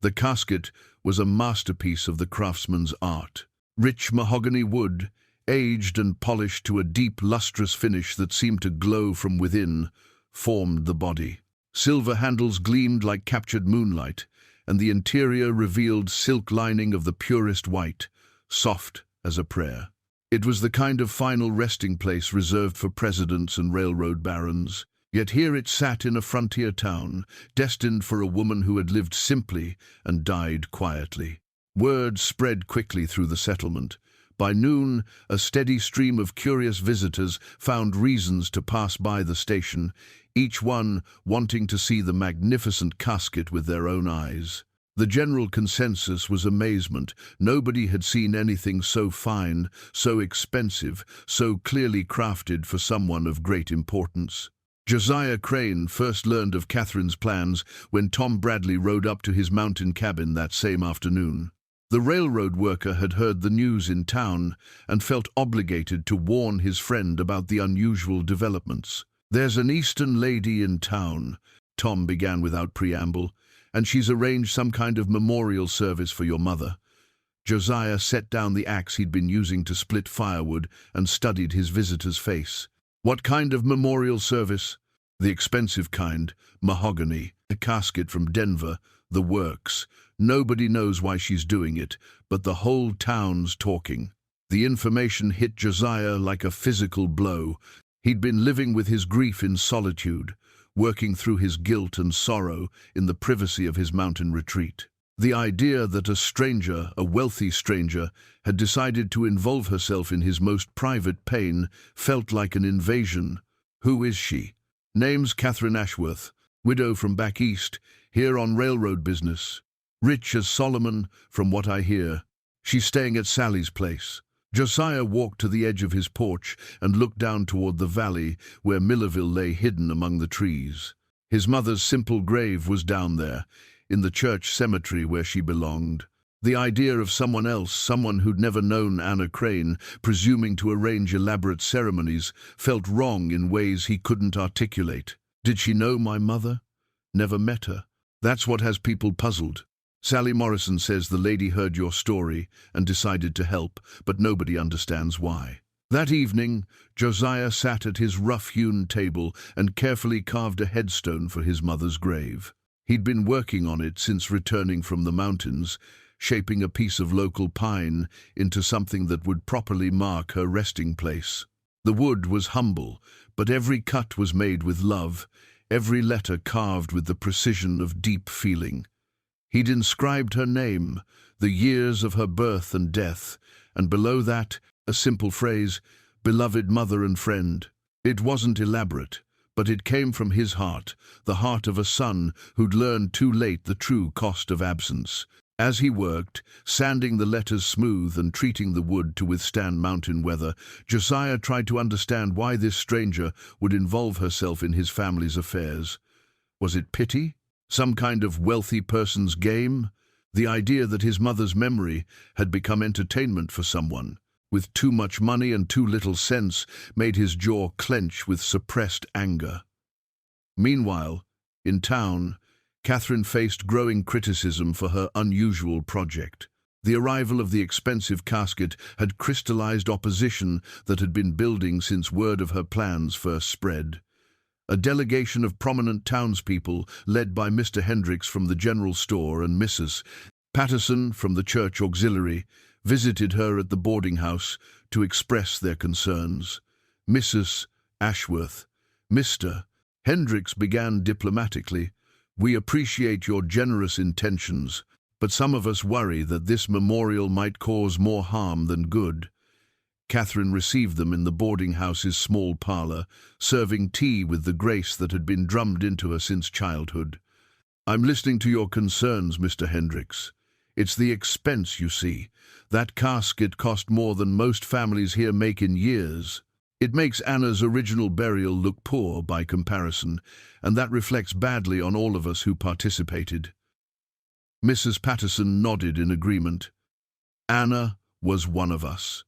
The casket was a masterpiece of the craftsman's art. Rich mahogany wood, aged and polished to a deep, lustrous finish that seemed to glow from within, formed the body. Silver handles gleamed like captured moonlight, and the interior revealed silk lining of the purest white, soft as a prayer. It was the kind of final resting place reserved for presidents and railroad barons. Yet here it sat in a frontier town, destined for a woman who had lived simply and died quietly. Word spread quickly through the settlement. By noon, a steady stream of curious visitors found reasons to pass by the station, each one wanting to see the magnificent casket with their own eyes. The general consensus was amazement. Nobody had seen anything so fine, so expensive, so clearly crafted for someone of great importance. Josiah Crane first learned of Catherine's plans when Tom Bradley rode up to his mountain cabin that same afternoon. The railroad worker had heard the news in town and felt obligated to warn his friend about the unusual developments. "There's an Eastern lady in town," Tom began without preamble, "and she's arranged some kind of memorial service for your mother." Josiah set down the axe he'd been using to split firewood and studied his visitor's face. "What kind of memorial service?" "The expensive kind, mahogany, a casket from Denver, the works. Nobody knows why she's doing it, but the whole town's talking." The information hit Josiah like a physical blow. He'd been living with his grief in solitude, working through his guilt and sorrow in the privacy of his mountain retreat. The idea that a stranger, a wealthy stranger, had decided to involve herself in his most private pain felt like an invasion. "Who is she?" "Name's Catherine Ashworth, widow from back east, here on railroad business. Rich as Solomon, from what I hear. She's staying at Sally's place." Josiah walked to the edge of his porch and looked down toward the valley where Millerville lay hidden among the trees. His mother's simple grave was down there, in the church cemetery where she belonged. The idea of someone else, someone who'd never known Anna Crane, presuming to arrange elaborate ceremonies, felt wrong in ways he couldn't articulate. Did she know my mother? Never met her. That's what has people puzzled. Sally Morrison says the lady heard your story and decided to help, but nobody understands why. That evening, Josiah sat at his rough-hewn table and carefully carved a headstone for his mother's grave. He'd been working on it since returning from the mountains, shaping a piece of local pine into something that would properly mark her resting place. The wood was humble, but every cut was made with love, every letter carved with the precision of deep feeling. He'd inscribed her name, the years of her birth and death, and below that, a simple phrase, "Beloved mother and friend." It wasn't elaborate, but it came from his heart, the heart of a son who'd learned too late the true cost of absence. As he worked, sanding the letters smooth and treating the wood to withstand mountain weather, Josiah tried to understand why this stranger would involve herself in his family's affairs. Was it pity? Some kind of wealthy person's game? The idea that his mother's memory had become entertainment for someone with too much money and too little sense made his jaw clench with suppressed anger. Meanwhile, in town, Catherine faced growing criticism for her unusual project. The arrival of the expensive casket had crystallized opposition that had been building since word of her plans first spread. A delegation of prominent townspeople, led by Mr. Hendricks from the general store and Mrs. Patterson from the church auxiliary, visited her at the boarding house to express their concerns. Mrs. Ashworth, Mr. Hendricks began diplomatically, "We appreciate your generous intentions, but some of us worry that this memorial might cause more harm than good." Catherine received them in the boarding house's small parlor, serving tea with the grace that had been drummed into her since childhood. "I'm listening to your concerns, Mr. Hendricks. It's the expense, you see. That casket cost more than most families here make in years. It makes Anna's original burial look poor by comparison, and that reflects badly on all of us who participated." Mrs. Patterson nodded in agreement. "Anna was one of us.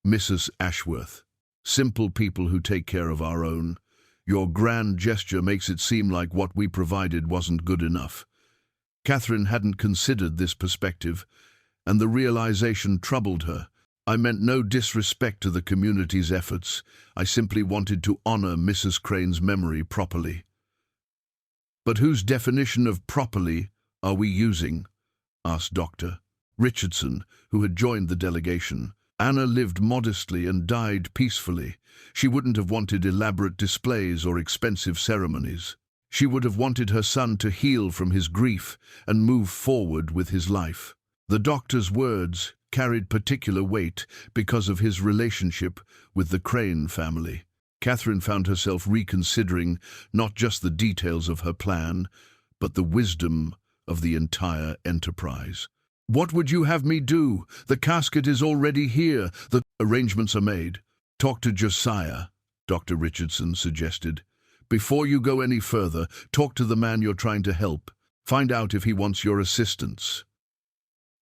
Mrs. Ashworth, simple people who take care of our own. Your grand gesture makes it seem like what we provided wasn't good enough." Catherine hadn't considered this perspective, and the realization troubled her. "I meant no disrespect to the community's efforts. I simply wanted to honor Mrs. Crane's memory properly." "But whose definition of properly are we using?" asked Dr. Richardson, who had joined the delegation. "Anna lived modestly and died peacefully. She wouldn't have wanted elaborate displays or expensive ceremonies. She would have wanted her son to heal from his grief and move forward with his life." The doctor's words carried particular weight because of his relationship with the Crane family. Catherine found herself reconsidering not just the details of her plan, but the wisdom of the entire enterprise. "What would you have me do? The casket is already here. The arrangements are made." "Talk to Josiah," Dr. Richardson suggested. "Before you go any further, talk to the man you're trying to help. Find out if he wants your assistance."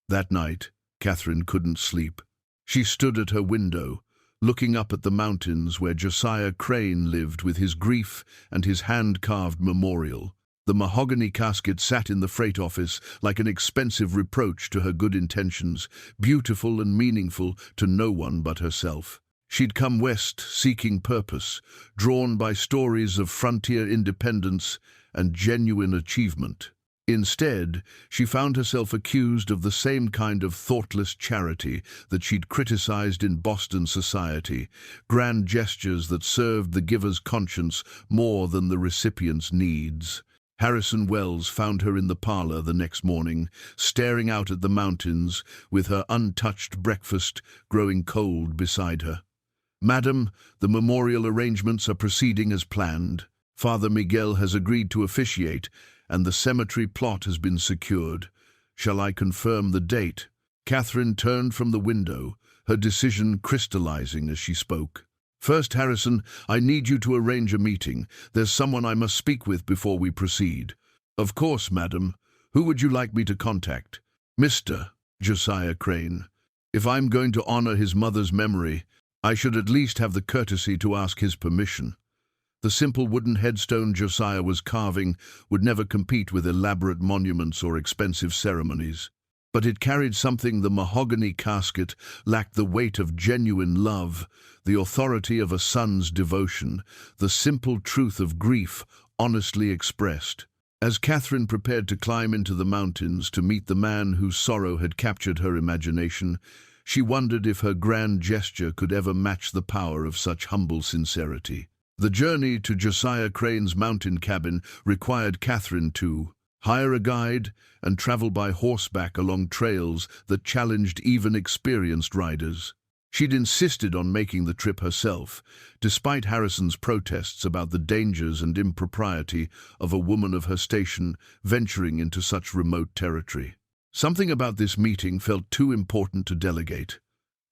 That night, Catherine couldn't sleep. She stood at her window, looking up at the mountains where Josiah Crane lived with his grief and his hand-carved memorial. The mahogany casket sat in the freight office like an expensive reproach to her good intentions, beautiful and meaningful to no one but herself. She'd come west seeking purpose, drawn by stories of frontier independence and genuine achievement. Instead, she found herself accused of the same kind of thoughtless charity that she'd criticized in Boston society, grand gestures that served the giver's conscience more than the recipient's needs. Harrison Wells found her in the parlor the next morning, staring out at the mountains with her untouched breakfast growing cold beside her. "Madam, the memorial arrangements are proceeding as planned. Father Miguel has agreed to officiate, and the cemetery plot has been secured. Shall I confirm the date?" Catherine turned from the window, her decision crystallizing as she spoke. "First, Harrison, I need you to arrange a meeting. There's someone I must speak with before we proceed." "Of course, madam. Who would you like me to contact?" "Mr. Josiah Crane. If I'm going to honor his mother's memory, I should at least have the courtesy to ask his permission." The simple wooden headstone Josiah was carving would never compete with elaborate monuments or expensive ceremonies. But it carried something the mahogany casket lacked: the weight of genuine love, the authority of a son's devotion, the simple truth of grief honestly expressed. As Catherine prepared to climb into the mountains to meet the man whose sorrow had captured her imagination, she wondered if her grand gesture could ever match the power of such humble sincerity. The journey to Josiah Crane's mountain cabin required Catherine to hire a guide and travel by horseback along trails that challenged even experienced riders. She'd insisted on making the trip herself, despite Harrison's protests about the dangers and impropriety of a woman of her station venturing into such remote territory. Something about this meeting felt too important to delegate.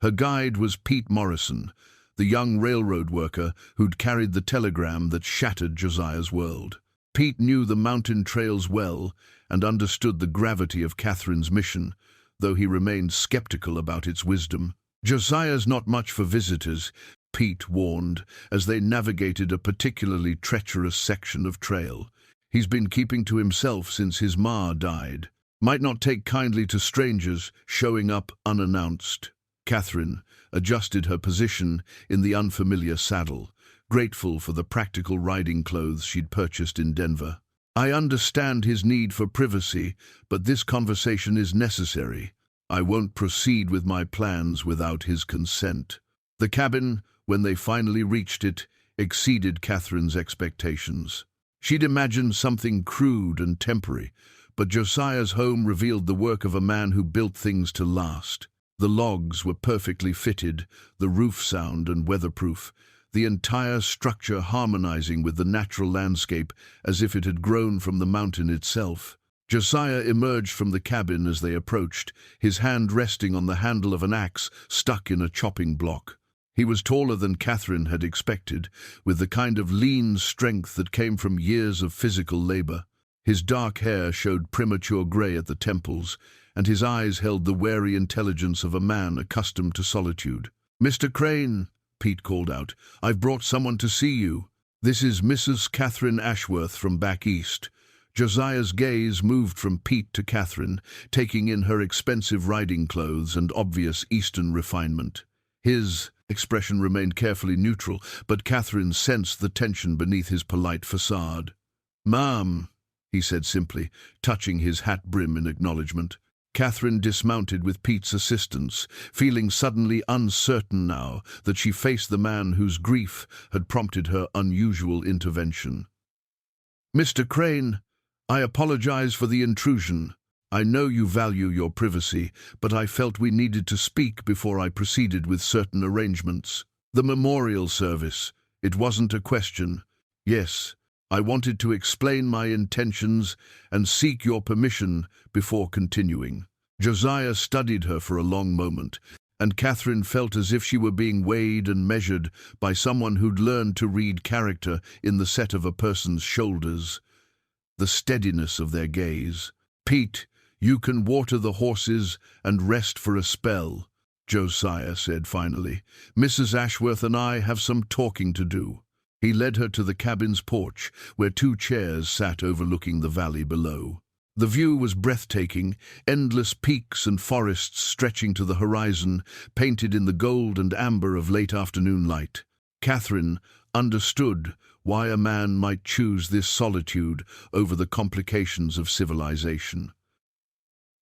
Her guide was Pete Morrison, the young railroad worker who'd carried the telegram that shattered Josiah's world. Pete knew the mountain trails well and understood the gravity of Catherine's mission, though he remained skeptical about its wisdom. "Josiah's not much for visitors," Pete warned, as they navigated a particularly treacherous section of trail. "He's been keeping to himself since his ma died. Might not take kindly to strangers showing up unannounced." Catherine adjusted her position in the unfamiliar saddle, grateful for the practical riding clothes she'd purchased in Denver. "I understand his need for privacy, but this conversation is necessary. I won't proceed with my plans without his consent." The cabin, when they finally reached it, exceeded Catherine's expectations. She'd imagined something crude and temporary, but Josiah's home revealed the work of a man who built things to last. The logs were perfectly fitted, the roof sound and weatherproof, the entire structure harmonizing with the natural landscape as if it had grown from the mountain itself. Josiah emerged from the cabin as they approached, his hand resting on the handle of an axe stuck in a chopping block. He was taller than Catherine had expected, with the kind of lean strength that came from years of physical labor. His dark hair showed premature gray at the temples, and his eyes held the wary intelligence of a man accustomed to solitude. "Mr. Crane," Pete called out, "I've brought someone to see you. This is Mrs. Catherine Ashworth from back east." Josiah's gaze moved from Pete to Catherine, taking in her expensive riding clothes and obvious Eastern refinement. His expression remained carefully neutral, but Catherine sensed the tension beneath his polite facade. "Ma'am," he said simply, touching his hat brim in acknowledgement. Catherine dismounted with Pete's assistance, feeling suddenly uncertain now that she faced the man whose grief had prompted her unusual intervention. "Mr. Crane, I apologize for the intrusion. I know you value your privacy, but I felt we needed to speak before I proceeded with certain arrangements. The memorial service, it wasn't a question. Yes, I wanted to explain my intentions and seek your permission before continuing." Josiah studied her for a long moment, and Catherine felt as if she were being weighed and measured by someone who'd learned to read character in the set of a person's shoulders. The steadiness of their gaze. "Pete, you can water the horses and rest for a spell," Josiah said finally. "Mrs. Ashworth and I have some talking to do." He led her to the cabin's porch, where two chairs sat overlooking the valley below. The view was breathtaking, endless peaks and forests stretching to the horizon, painted in the gold and amber of late afternoon light. Catherine understood why a man might choose this solitude over the complications of civilization.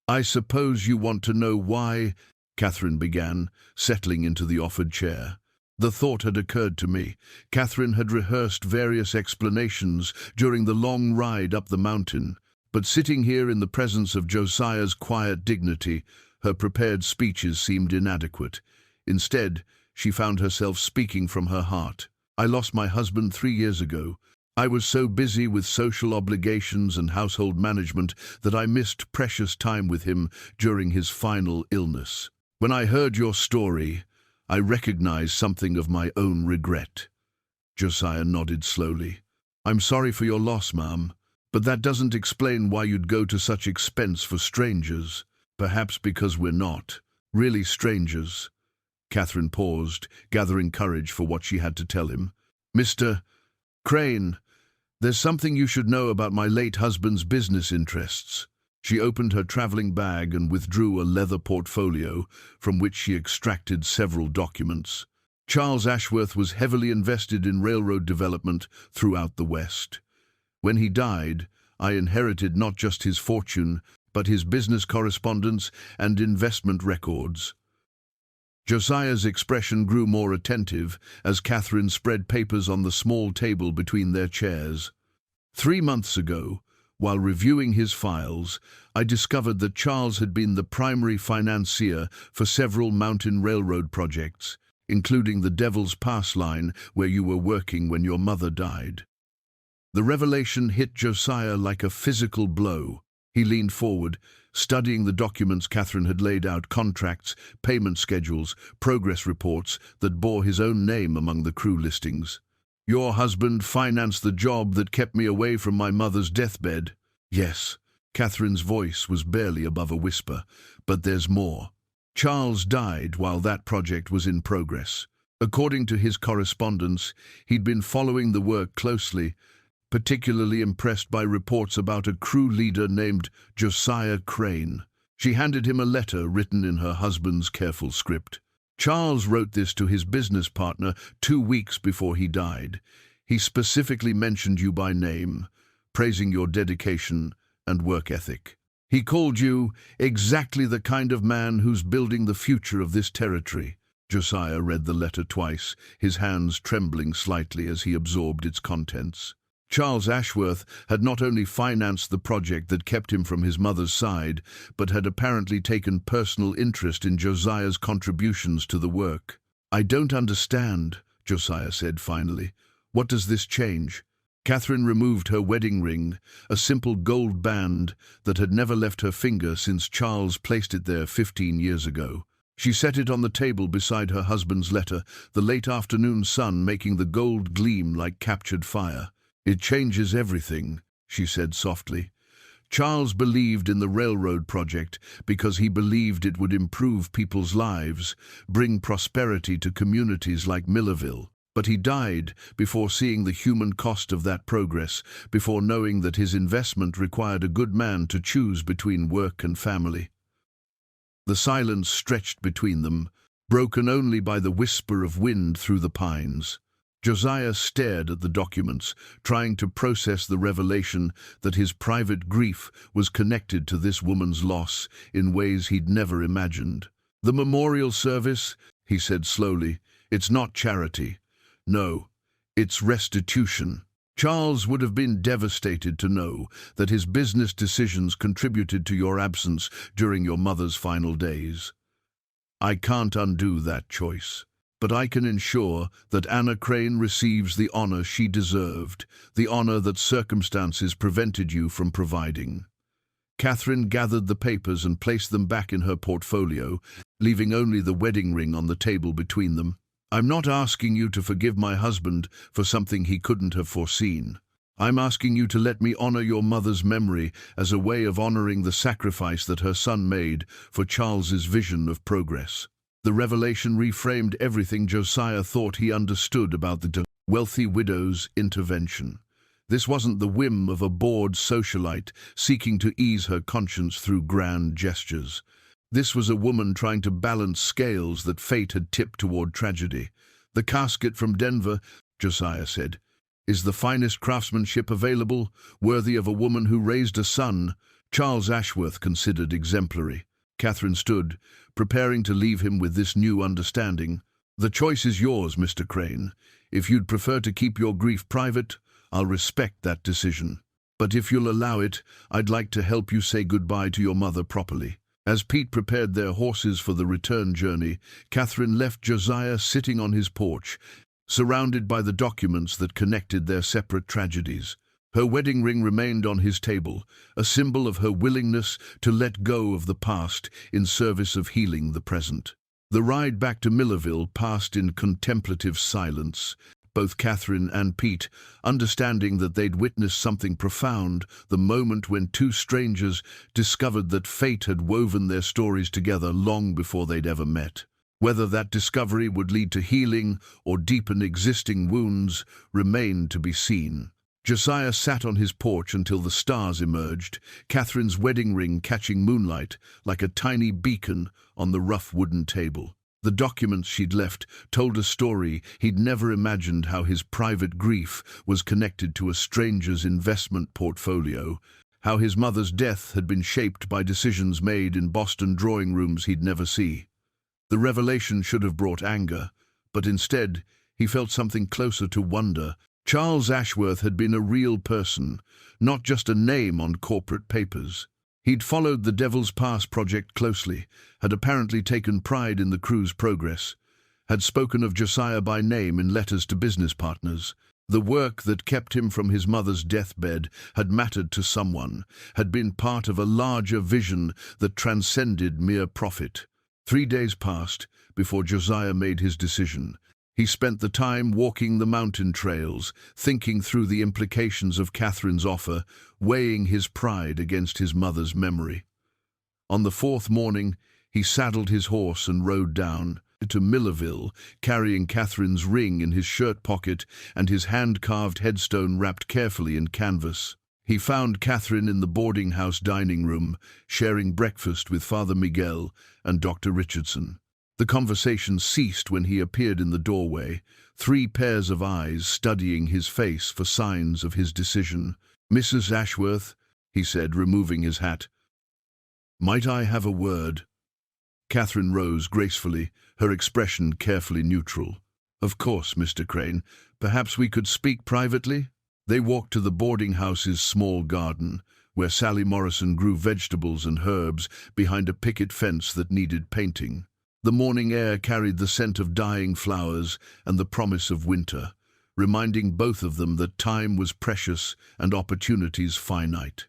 "I suppose you want to know why," Catherine began, settling into the offered chair. The thought had occurred to me. Catherine had rehearsed various explanations during the long ride up the mountain, but sitting here in the presence of Josiah's quiet dignity, her prepared speeches seemed inadequate. Instead, she found herself speaking from her heart. "I lost my husband 3 years ago. I was so busy with social obligations and household management that I missed precious time with him during his final illness. When I heard your story, I recognized something of my own regret. Josiah nodded slowly. I'm sorry for your loss, ma'am, but that doesn't explain why you'd go to such expense for strangers. Perhaps because we're not really strangers. Catherine paused, gathering courage for what she had to tell him. Mr. Crane, there's something you should know about my late husband's business interests. She opened her traveling bag and withdrew a leather portfolio from which she extracted several documents. Charles Ashworth was heavily invested in railroad development throughout the West. When he died, I inherited not just his fortune, but his business correspondence and investment records. Josiah's expression grew more attentive as Catherine spread papers on the small table between their chairs. 3 months ago, while reviewing his files, I discovered that Charles had been the primary financier for several mountain railroad projects, including the Devil's Pass line where you were working when your mother died. The revelation hit Josiah like a physical blow. He leaned forward, studying the documents Catherine had laid out, contracts, payment schedules, progress reports that bore his own name among the crew listings. Your husband financed the job that kept me away from my mother's deathbed. Yes, Catherine's voice was barely above a whisper, but there's more. Charles died while that project was in progress. According to his correspondence, he'd been following the work closely, particularly impressed by reports about a crew leader named Josiah Crane. She handed him a letter written in her husband's careful script. Charles wrote this to his business partner 2 weeks before he died. He specifically mentioned you by name, praising your dedication and work ethic. He called you exactly the kind of man who's building the future of this territory. Josiah read the letter twice, his hands trembling slightly as he absorbed its contents. Charles Ashworth had not only financed the project that kept him from his mother's side, but had apparently taken personal interest in Josiah's contributions to the work. I don't understand, Josiah said finally. What does this change? Catherine removed her wedding ring, a simple gold band that had never left her finger since Charles placed it there 15 years ago. She set it on the table beside her husband's letter, the late afternoon sun making the gold gleam like captured fire. It changes everything, she said softly. Charles believed in the railroad project because he believed it would improve people's lives, bring prosperity to communities like Millerville. But he died before seeing the human cost of that progress, before knowing that his investment required a good man to choose between work and family. The silence stretched between them, broken only by the whisper of wind through the pines. Josiah stared at the documents, trying to process the revelation that his private grief was connected to this woman's loss in ways he'd never imagined. The memorial service, he said slowly, it's not charity. No, it's restitution. Charles would have been devastated to know that his business decisions contributed to your absence during your mother's final days. I can't undo that choice. But I can ensure that Anna Crane receives the honor she deserved, the honor that circumstances prevented you from providing. Catherine gathered the papers and placed them back in her portfolio, leaving only the wedding ring on the table between them. I'm not asking you to forgive my husband for something he couldn't have foreseen. I'm asking you to let me honor your mother's memory as a way of honoring the sacrifice that her son made for Charles's vision of progress. The revelation reframed everything Josiah thought he understood about the wealthy widow's intervention. This wasn't the whim of a bored socialite seeking to ease her conscience through grand gestures. This was a woman trying to balance scales that fate had tipped toward tragedy. The casket from Denver, Josiah said, is the finest craftsmanship available, worthy of a woman who raised a son Charles Ashworth considered exemplary. Catherine stood, preparing to leave him with this new understanding. The choice is yours, Mr. Crane. If you'd prefer to keep your grief private, I'll respect that decision. But if you'll allow it, I'd like to help you say goodbye to your mother properly. As Pete prepared their horses for the return journey, Catherine left Josiah sitting on his porch, surrounded by the documents that connected their separate tragedies. Her wedding ring remained on his table, a symbol of her willingness to let go of the past in service of healing the present. The ride back to Millerville passed in contemplative silence, both Catherine and Pete understanding that they'd witnessed something profound, the moment when two strangers discovered that fate had woven their stories together long before they'd ever met. Whether that discovery would lead to healing or deepen existing wounds remained to be seen. Josiah sat on his porch until the stars emerged, Catherine's wedding ring catching moonlight like a tiny beacon on the rough wooden table. The documents she'd left told a story he'd never imagined, how his private grief was connected to a stranger's investment portfolio, how his mother's death had been shaped by decisions made in Boston drawing rooms he'd never see. The revelation should have brought anger, but instead he felt something closer to wonder. Charles Ashworth had been a real person, not just a name on corporate papers. He'd followed the Devil's Pass project closely, had apparently taken pride in the crew's progress, had spoken of Josiah by name in letters to business partners. The work that kept him from his mother's deathbed had mattered to someone, had been part of a larger vision that transcended mere profit. 3 days passed before Josiah made his decision. He spent the time walking the mountain trails, thinking through the implications of Catherine's offer, weighing his pride against his mother's memory. On the 4th morning, he saddled his horse and rode down to Millerville, carrying Catherine's ring in his shirt pocket and his hand-carved headstone wrapped carefully in canvas. He found Catherine in the boarding house dining room, sharing breakfast with Father Miguel and Dr. Richardson. The conversation ceased when he appeared in the doorway, 3 pairs of eyes studying his face for signs of his decision. "Mrs. Ashworth," he said, removing his hat, "might I have a word?" Catherine rose gracefully, her expression carefully neutral. "Of course, Mr. Crane. Perhaps we could speak privately?" They walked to the boarding house's small garden, where Sally Morrison grew vegetables and herbs behind a picket fence that needed painting. The morning air carried the scent of dying flowers and the promise of winter, reminding both of them that time was precious and opportunities finite.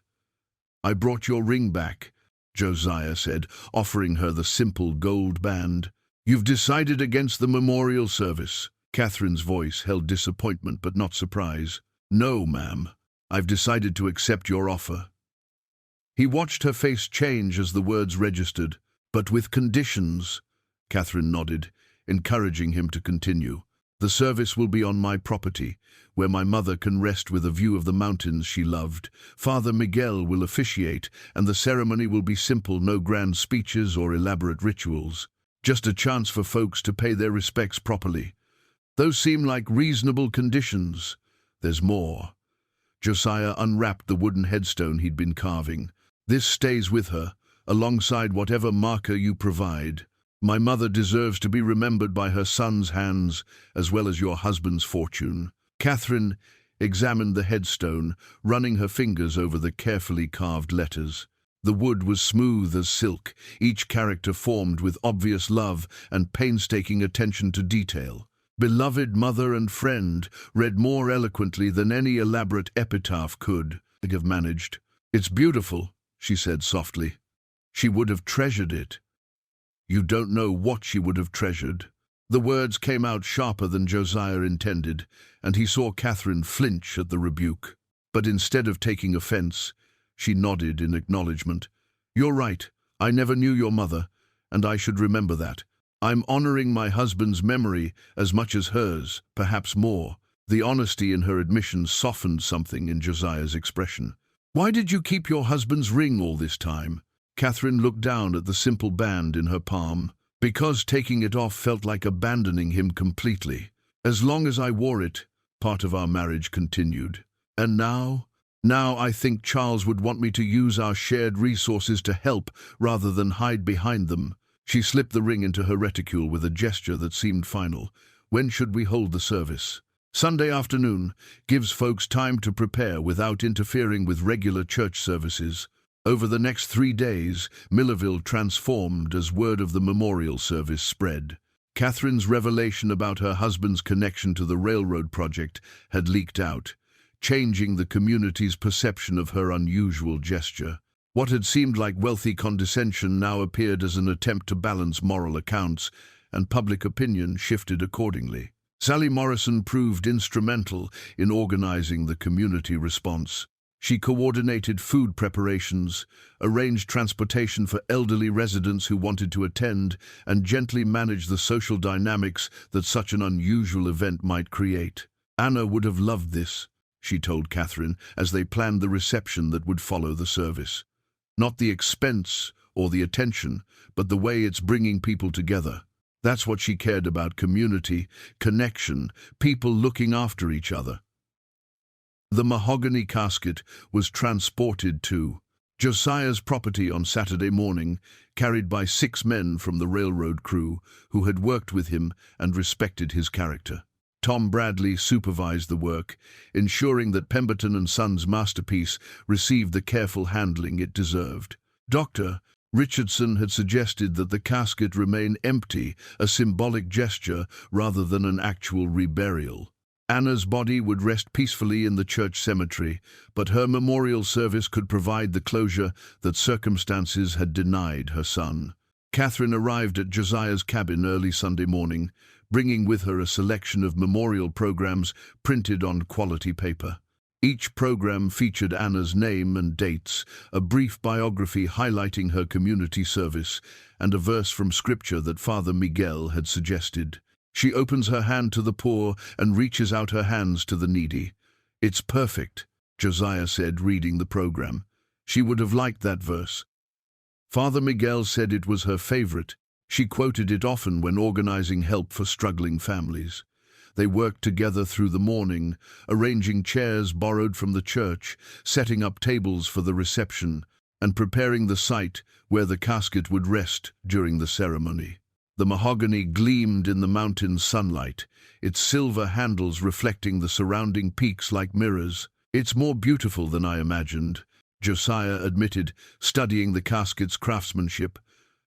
"I brought your ring back," Josiah said, offering her the simple gold band. "You've decided against the memorial service." Catherine's voice held disappointment but not surprise. "No, ma'am. I've decided to accept your offer." He watched her face change as the words registered. "But with conditions." Catherine nodded, encouraging him to continue. "The service will be on my property, where my mother can rest with a view of the mountains she loved. Father Miguel will officiate, and the ceremony will be simple, no grand speeches or elaborate rituals. Just a chance for folks to pay their respects properly. Those seem like reasonable conditions." "There's more." Josiah unwrapped the wooden headstone he'd been carving. "This stays with her, alongside whatever marker you provide. My mother deserves to be remembered by her son's hands, as well as your husband's fortune." Catherine examined the headstone, running her fingers over the carefully carved letters. The wood was smooth as silk, each character formed with obvious love and painstaking attention to detail. "Beloved mother and friend," read more eloquently than any elaborate epitaph could have managed. "It's beautiful," she said softly. "She would have treasured it." "You don't know what she would have treasured." The words came out sharper than Josiah intended, and he saw Catherine flinch at the rebuke. But instead of taking offense, she nodded in acknowledgement. "You're right. I never knew your mother, and I should remember that. I'm honoring my husband's memory as much as hers, perhaps more." The honesty in her admission softened something in Josiah's expression. "Why did you keep your husband's ring all this time?" Catherine looked down at the simple band in her palm. "Because taking it off felt like abandoning him completely. As long as I wore it, part of our marriage continued. And now I think Charles would want me to use our shared resources to help rather than hide behind them." She slipped the ring into her reticule with a gesture that seemed final. "When should we hold the service?" "Sunday afternoon. Gives folks time to prepare without interfering with regular church services." Over the next 3 days, Millerville transformed as word of the memorial service spread. Catherine's revelation about her husband's connection to the railroad project had leaked out. changing the community's perception of her unusual gesture. What had seemed like wealthy condescension now appeared as an attempt to balance moral accounts, and public opinion shifted accordingly. Sally Morrison proved instrumental in organizing the community response. She coordinated food preparations, arranged transportation for elderly residents who wanted to attend, and gently managed the social dynamics that such an unusual event might create. Anna would have loved this, she told Catherine, as they planned the reception that would follow the service. Not the expense or the attention, but the way it's bringing people together. That's what she cared about: community, connection, people looking after each other. The mahogany casket was transported to Josiah's property on Saturday morning, carried by 6 men from the railroad crew who had worked with him and respected his character. Tom Bradley supervised the work, ensuring that Pemberton and Sons' masterpiece received the careful handling it deserved. Dr. Richardson had suggested that the casket remain empty, a symbolic gesture rather than an actual reburial. Anna's body would rest peacefully in the church cemetery, but her memorial service could provide the closure that circumstances had denied her son. Catherine arrived at Josiah's cabin early Sunday morning, bringing with her a selection of memorial programs printed on quality paper. Each program featured Anna's name and dates, a brief biography highlighting her community service, and a verse from scripture that Father Miguel had suggested. She opens her hand to the poor and reaches out her hands to the needy. "It's perfect," Josiah said, reading the program. She would have liked that verse. Father Miguel said it was her favorite. She quoted it often when organizing help for struggling families. They worked together through the morning, arranging chairs borrowed from the church, setting up tables for the reception, and preparing the site where the casket would rest during the ceremony. The mahogany gleamed in the mountain sunlight, its silver handles reflecting the surrounding peaks like mirrors. "It's more beautiful than I imagined," Josiah admitted, studying the casket's craftsmanship.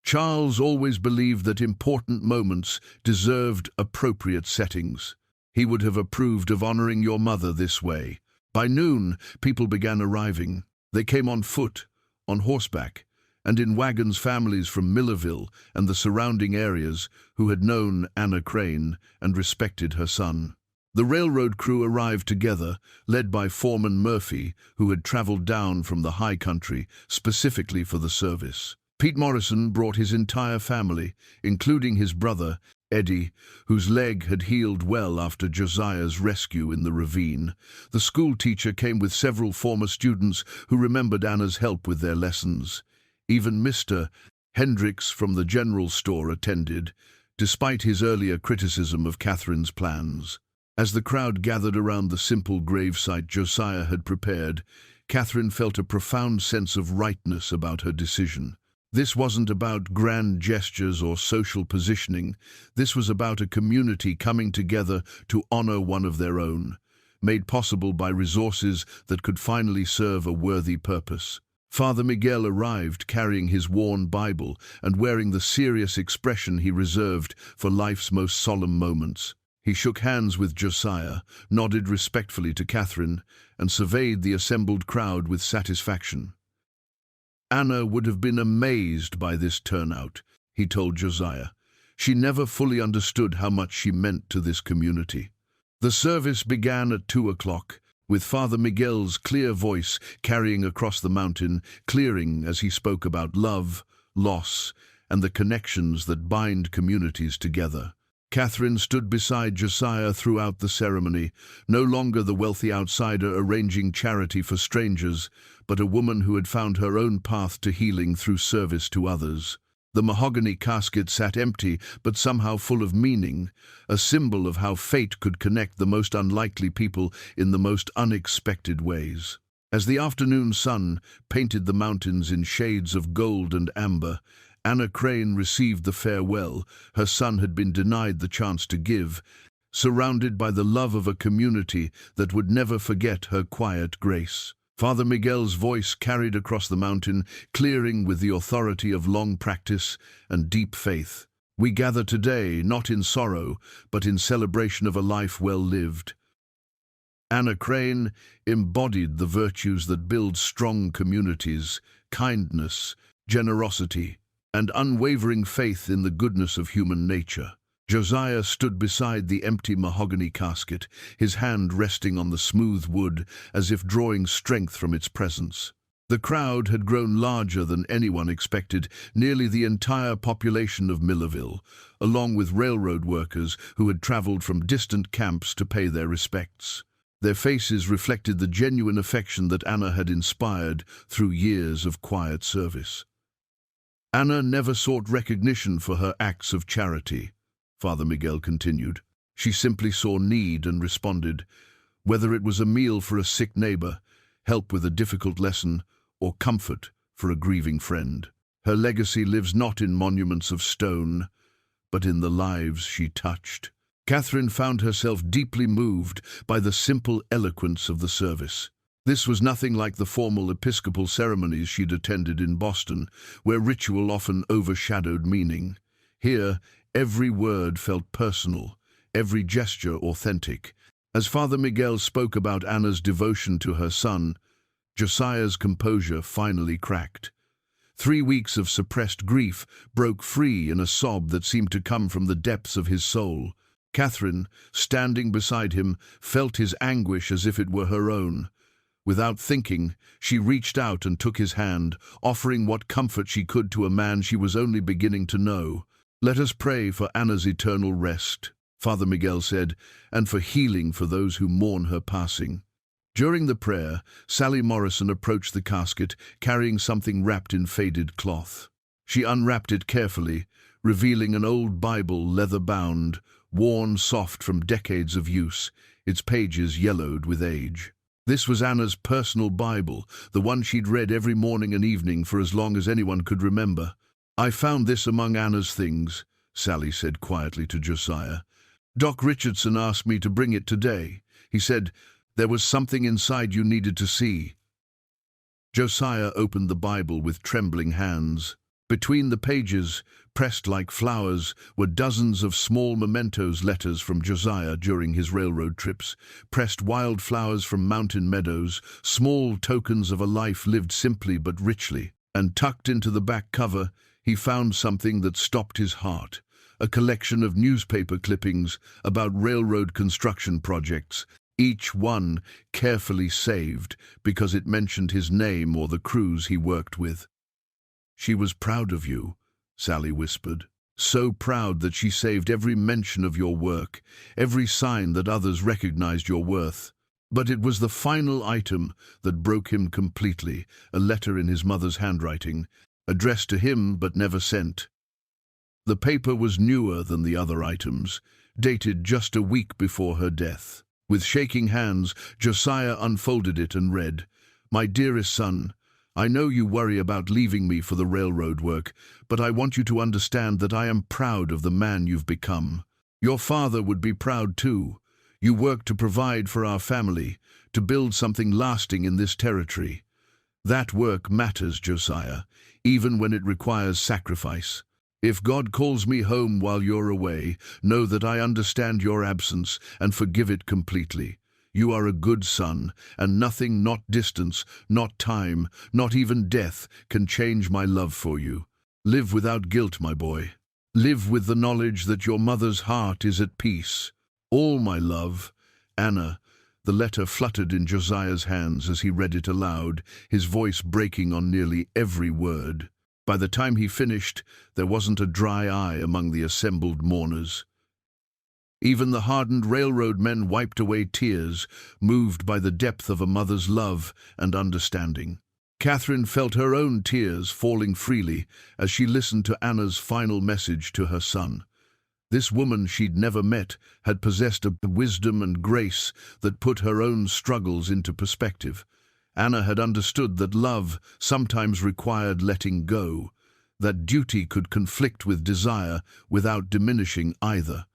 Charles always believed that important moments deserved appropriate settings. He would have approved of honoring your mother this way. By noon, people began arriving. They came on foot, on horseback, and in wagons, families from Millerville and the surrounding areas who had known Anna Crane and respected her son. The railroad crew arrived together, led by Foreman Murphy, who had traveled down from the high country specifically for the service. Pete Morrison brought his entire family, including his brother, Eddie, whose leg had healed well after Josiah's rescue in the ravine. The school teacher came with several former students who remembered Anna's help with their lessons. Even Mr. Hendricks from the general store attended, despite his earlier criticism of Catherine's plans. As the crowd gathered around the simple gravesite Josiah had prepared, Catherine felt a profound sense of rightness about her decision. This wasn't about grand gestures or social positioning. This was about a community coming together to honor one of their own, made possible by resources that could finally serve a worthy purpose. Father Miguel arrived carrying his worn Bible and wearing the serious expression he reserved for life's most solemn moments. He shook hands with Josiah, nodded respectfully to Catherine, and surveyed the assembled crowd with satisfaction. Anna would have been amazed by this turnout, he told Josiah. She never fully understood how much she meant to this community. The service began at 2 o'clock, with Father Miguel's clear voice carrying across the mountain, clearing as he spoke about love, loss, and the connections that bind communities together. Catherine stood beside Josiah throughout the ceremony, no longer the wealthy outsider arranging charity for strangers, but a woman who had found her own path to healing through service to others. The mahogany casket sat empty, but somehow full of meaning, a symbol of how fate could connect the most unlikely people in the most unexpected ways. As the afternoon sun painted the mountains in shades of gold and amber, Anna Crane received the farewell her son had been denied the chance to give, surrounded by the love of a community that would never forget her quiet grace. Father Miguel's voice carried across the mountain, clearing with the authority of long practice and deep faith. "We gather today not in sorrow, but in celebration of a life well lived. Anna Crane embodied the virtues that build strong communities: kindness, generosity, and unwavering faith in the goodness of human nature. Josiah stood beside the empty mahogany casket, his hand resting on the smooth wood as if drawing strength from its presence. The crowd had grown larger than anyone expected, nearly the entire population of Millerville, along with railroad workers who had traveled from distant camps to pay their respects. Their faces reflected the genuine affection that Anna had inspired through years of quiet service. Anna never sought recognition for her acts of charity, Father Miguel continued. She simply saw need and responded, whether it was a meal for a sick neighbor, help with a difficult lesson, or comfort for a grieving friend. Her legacy lives not in monuments of stone, but in the lives she touched. Catherine found herself deeply moved by the simple eloquence of the service. This was nothing like the formal Episcopal ceremonies she'd attended in Boston, where ritual often overshadowed meaning. Here, every word felt personal, every gesture authentic. As Father Miguel spoke about Anna's devotion to her son, Josiah's composure finally cracked. 3 weeks of suppressed grief broke free in a sob that seemed to come from the depths of his soul. Catherine, standing beside him, felt his anguish as if it were her own. Without thinking, she reached out and took his hand, offering what comfort she could to a man she was only beginning to know. "Let us pray for Anna's eternal rest," Father Miguel said, "and for healing for those who mourn her passing." During the prayer, Sally Morrison approached the casket, carrying something wrapped in faded cloth. She unwrapped it carefully, revealing an old Bible, leather-bound, worn soft from decades of use, its pages yellowed with age. This was Anna's personal Bible, the one she'd read every morning and evening for as long as anyone could remember. "I found this among Anna's things," Sally said quietly to Josiah. "Doc Richardson asked me to bring it today. He said, there was something inside you needed to see." Josiah opened the Bible with trembling hands. Between the pages, pressed like flowers, were dozens of small mementos, letters from Josiah during his railroad trips, pressed wildflowers from mountain meadows, small tokens of a life lived simply but richly. And tucked into the back cover, he found something that stopped his heart: a collection of newspaper clippings about railroad construction projects, each one carefully saved because it mentioned his name or the crews he worked with. "She was proud of you," Sally whispered. "So proud that she saved every mention of your work, every sign that others recognized your worth." But it was the final item that broke him completely, a letter in his mother's handwriting, addressed to him but never sent. The paper was newer than the other items, dated just a week before her death. With shaking hands, Josiah unfolded it and read, "My dearest son, I know you worry about leaving me for the railroad work, but I want you to understand that I am proud of the man you've become. Your father would be proud too. You work to provide for our family, to build something lasting in this territory. That work matters, Josiah, even when it requires sacrifice. If God calls me home while you're away, know that I understand your absence and forgive it completely. You are a good son, and nothing, not distance, not time, not even death, can change my love for you. Live without guilt, my boy. Live with the knowledge that your mother's heart is at peace. All my love, Anna." The letter fluttered in Josiah's hands as he read it aloud, his voice breaking on nearly every word. By the time he finished, there wasn't a dry eye among the assembled mourners. Even the hardened railroad men wiped away tears, moved by the depth of a mother's love and understanding. Catherine felt her own tears falling freely as she listened to Anna's final message to her son. This woman she'd never met had possessed a wisdom and grace that put her own struggles into perspective. Anna had understood that love sometimes required letting go, that duty could conflict with desire without diminishing either.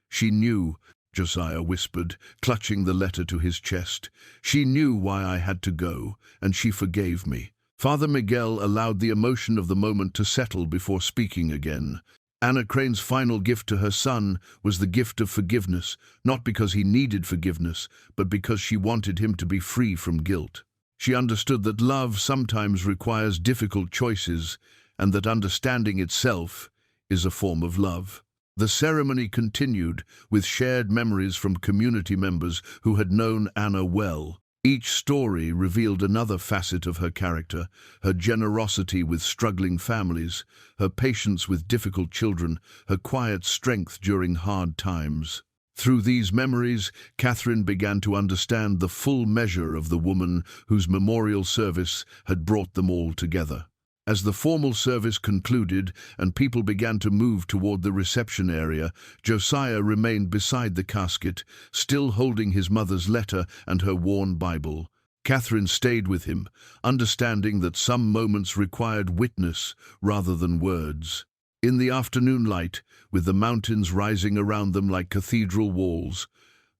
"She knew," Josiah whispered, clutching the letter to his chest. "She knew why I had to go, and she forgave me." Father Miguel allowed the emotion of the moment to settle before speaking again. Anna Crane's final gift to her son was the gift of forgiveness, not because he needed forgiveness, but because she wanted him to be free from guilt. She understood that love sometimes requires difficult choices, and that understanding itself is a form of love. The ceremony continued with shared memories from community members who had known Anna well. Each story revealed another facet of her character: her generosity with struggling families, her patience with difficult children, her quiet strength during hard times. Through these memories, Catherine began to understand the full measure of the woman whose memorial service had brought them all together. As the formal service concluded and people began to move toward the reception area, Josiah remained beside the casket, still holding his mother's letter and her worn Bible. Catherine stayed with him, understanding that some moments required witness rather than words. In the afternoon light, with the mountains rising around them like cathedral walls,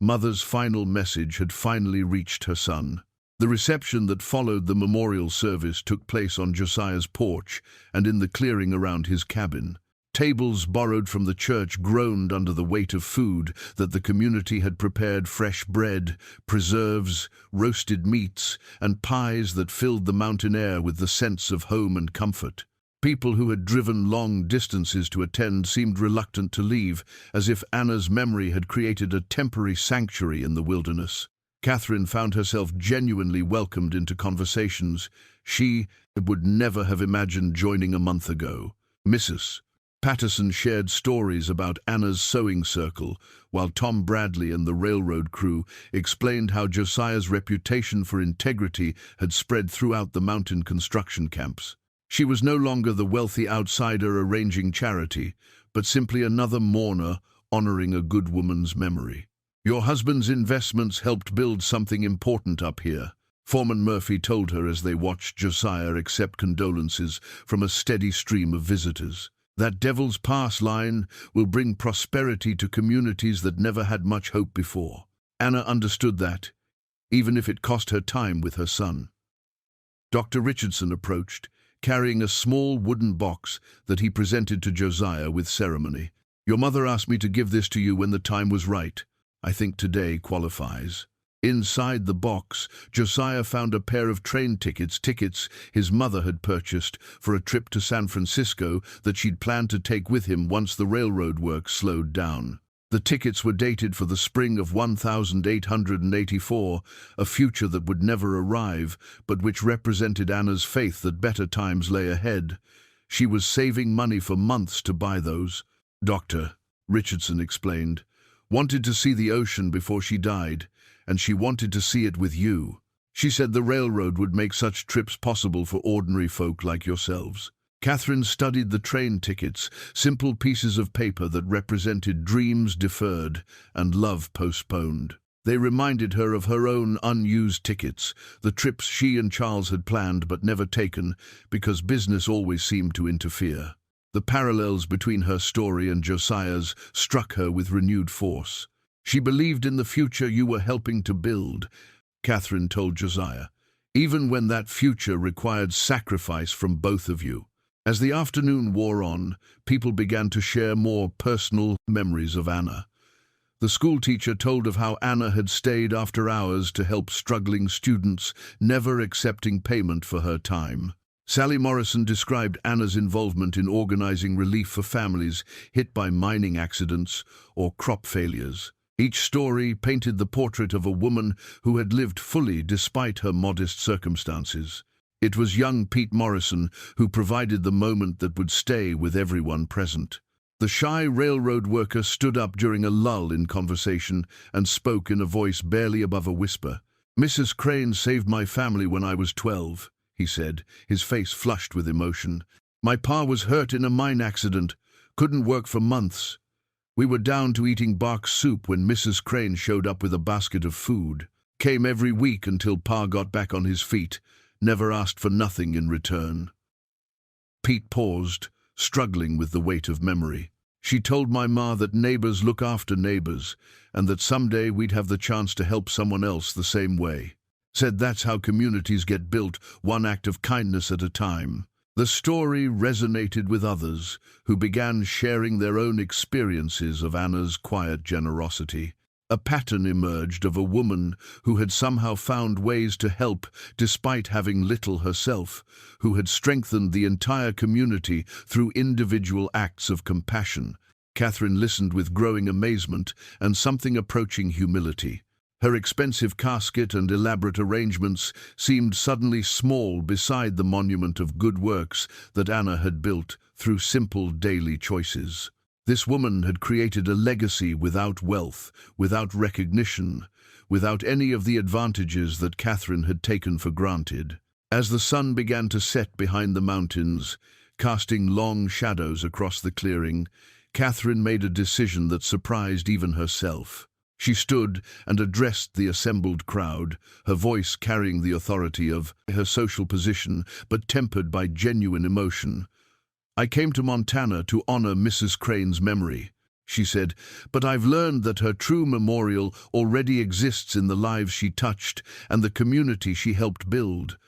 Mother's final message had finally reached her son. The reception that followed the memorial service took place on Josiah's porch and in the clearing around his cabin. Tables borrowed from the church groaned under the weight of food that the community had prepared: fresh bread, preserves, roasted meats, and pies that filled the mountain air with the sense of home and comfort. People who had driven long distances to attend seemed reluctant to leave, as if Anna's memory had created a temporary sanctuary in the wilderness. Catherine found herself genuinely welcomed into conversations she would never have imagined joining a month ago. Mrs. Patterson shared stories about Anna's sewing circle, while Tom Bradley and the railroad crew explained how Josiah's reputation for integrity had spread throughout the mountain construction camps. She was no longer the wealthy outsider arranging charity, but simply another mourner honoring a good woman's memory. "Your husband's investments helped build something important up here," Foreman Murphy told her as they watched Josiah accept condolences from a steady stream of visitors. "That Devil's Pass line will bring prosperity to communities that never had much hope before." Anna understood that, even if it cost her time with her son. Dr. Richardson approached, carrying a small wooden box that he presented to Josiah with ceremony. "Your mother asked me to give this to you when the time was right. I think today qualifies." Inside the box, Josiah found a pair of train tickets his mother had purchased for a trip to San Francisco that she'd planned to take with him once the railroad work slowed down. The tickets were dated for the spring of 1884, a future that would never arrive, but which represented Anna's faith that better times lay ahead. She was saving money for months to buy those. "Dr. Richardson explained, wanted to see the ocean before she died, and she wanted to see it with you. She said the railroad would make such trips possible for ordinary folk like yourselves." Catherine studied the train tickets, simple pieces of paper that represented dreams deferred and love postponed. They reminded her of her own unused tickets, the trips she and Charles had planned but never taken because business always seemed to interfere. The parallels between her story and Josiah's struck her with renewed force. "She believed in the future you were helping to build," Catherine told Josiah, "even when that future required sacrifice from both of you." As the afternoon wore on, people began to share more personal memories of Anna. The schoolteacher told of how Anna had stayed after hours to help struggling students, never accepting payment for her time. Sally Morrison described Anna's involvement in organizing relief for families hit by mining accidents or crop failures. Each story painted the portrait of a woman who had lived fully despite her modest circumstances. It was young Pete Morrison who provided the moment that would stay with everyone present. The shy railroad worker stood up during a lull in conversation and spoke in a voice barely above a whisper. "Mrs. Crane saved my family when I was 12, he said, his face flushed with emotion. "My pa was hurt in a mine accident, couldn't work for months. We were down to eating bark soup when Mrs. Crane showed up with a basket of food. Came every week until Pa got back on his feet, never asked for nothing in return." Pete paused, struggling with the weight of memory. "She told my ma that neighbors look after neighbors, and that someday we'd have the chance to help someone else the same way. Said that's how communities get built, one act of kindness at a time." The story resonated with others, who began sharing their own experiences of Anna's quiet generosity. A pattern emerged of a woman who had somehow found ways to help despite having little herself, who had strengthened the entire community through individual acts of compassion. Catherine listened with growing amazement and something approaching humility. Her expensive casket and elaborate arrangements seemed suddenly small beside the monument of good works that Anna had built through simple daily choices. This woman had created a legacy without wealth, without recognition, without any of the advantages that Catherine had taken for granted. As the sun began to set behind the mountains, casting long shadows across the clearing, Catherine made a decision that surprised even herself. She stood and addressed the assembled crowd, her voice carrying the authority of her social position, but tempered by genuine emotion. "I came to Montana to honor Mrs. Crane's memory," she said, "but I've learned that her true memorial already exists in the lives she touched and the community she helped build.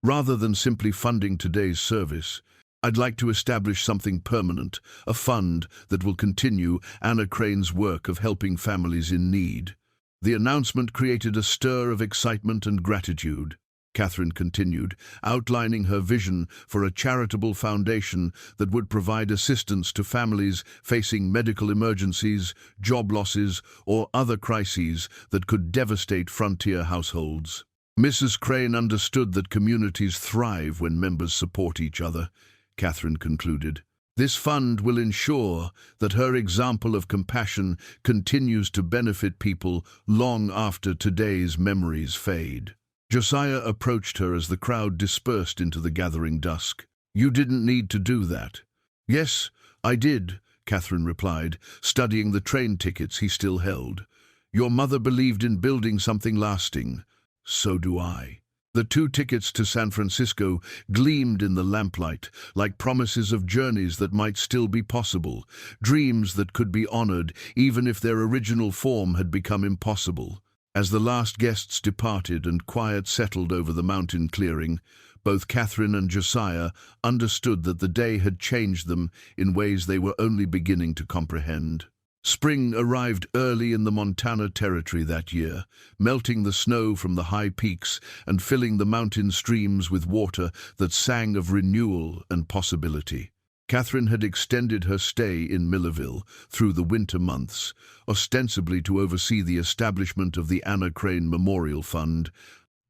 Rather than simply funding today's service, I'd like to establish something permanent, a fund that will continue Anna Crane's work of helping families in need." The announcement created a stir of excitement and gratitude. Catherine continued, outlining her vision for a charitable foundation that would provide assistance to families facing medical emergencies, job losses, or other crises that could devastate frontier households. Mrs. Crane understood that communities thrive when members support each other, Catherine concluded. This fund will ensure that her example of compassion continues to benefit people long after today's memories fade. Josiah approached her as the crowd dispersed into the gathering dusk. "You didn't need to do that." "Yes, I did," Catherine replied, studying the train tickets he still held. "Your mother believed in building something lasting. So do I." The 2 tickets to San Francisco gleamed in the lamplight, like promises of journeys that might still be possible, dreams that could be honored even if their original form had become impossible. As the last guests departed and quiet settled over the mountain clearing, both Catherine and Josiah understood that the day had changed them in ways they were only beginning to comprehend. Spring arrived early in the Montana Territory that year, melting the snow from the high peaks and filling the mountain streams with water that sang of renewal and possibility. Catherine had extended her stay in Millerville through the winter months, ostensibly to oversee the establishment of the Anna Crane Memorial Fund,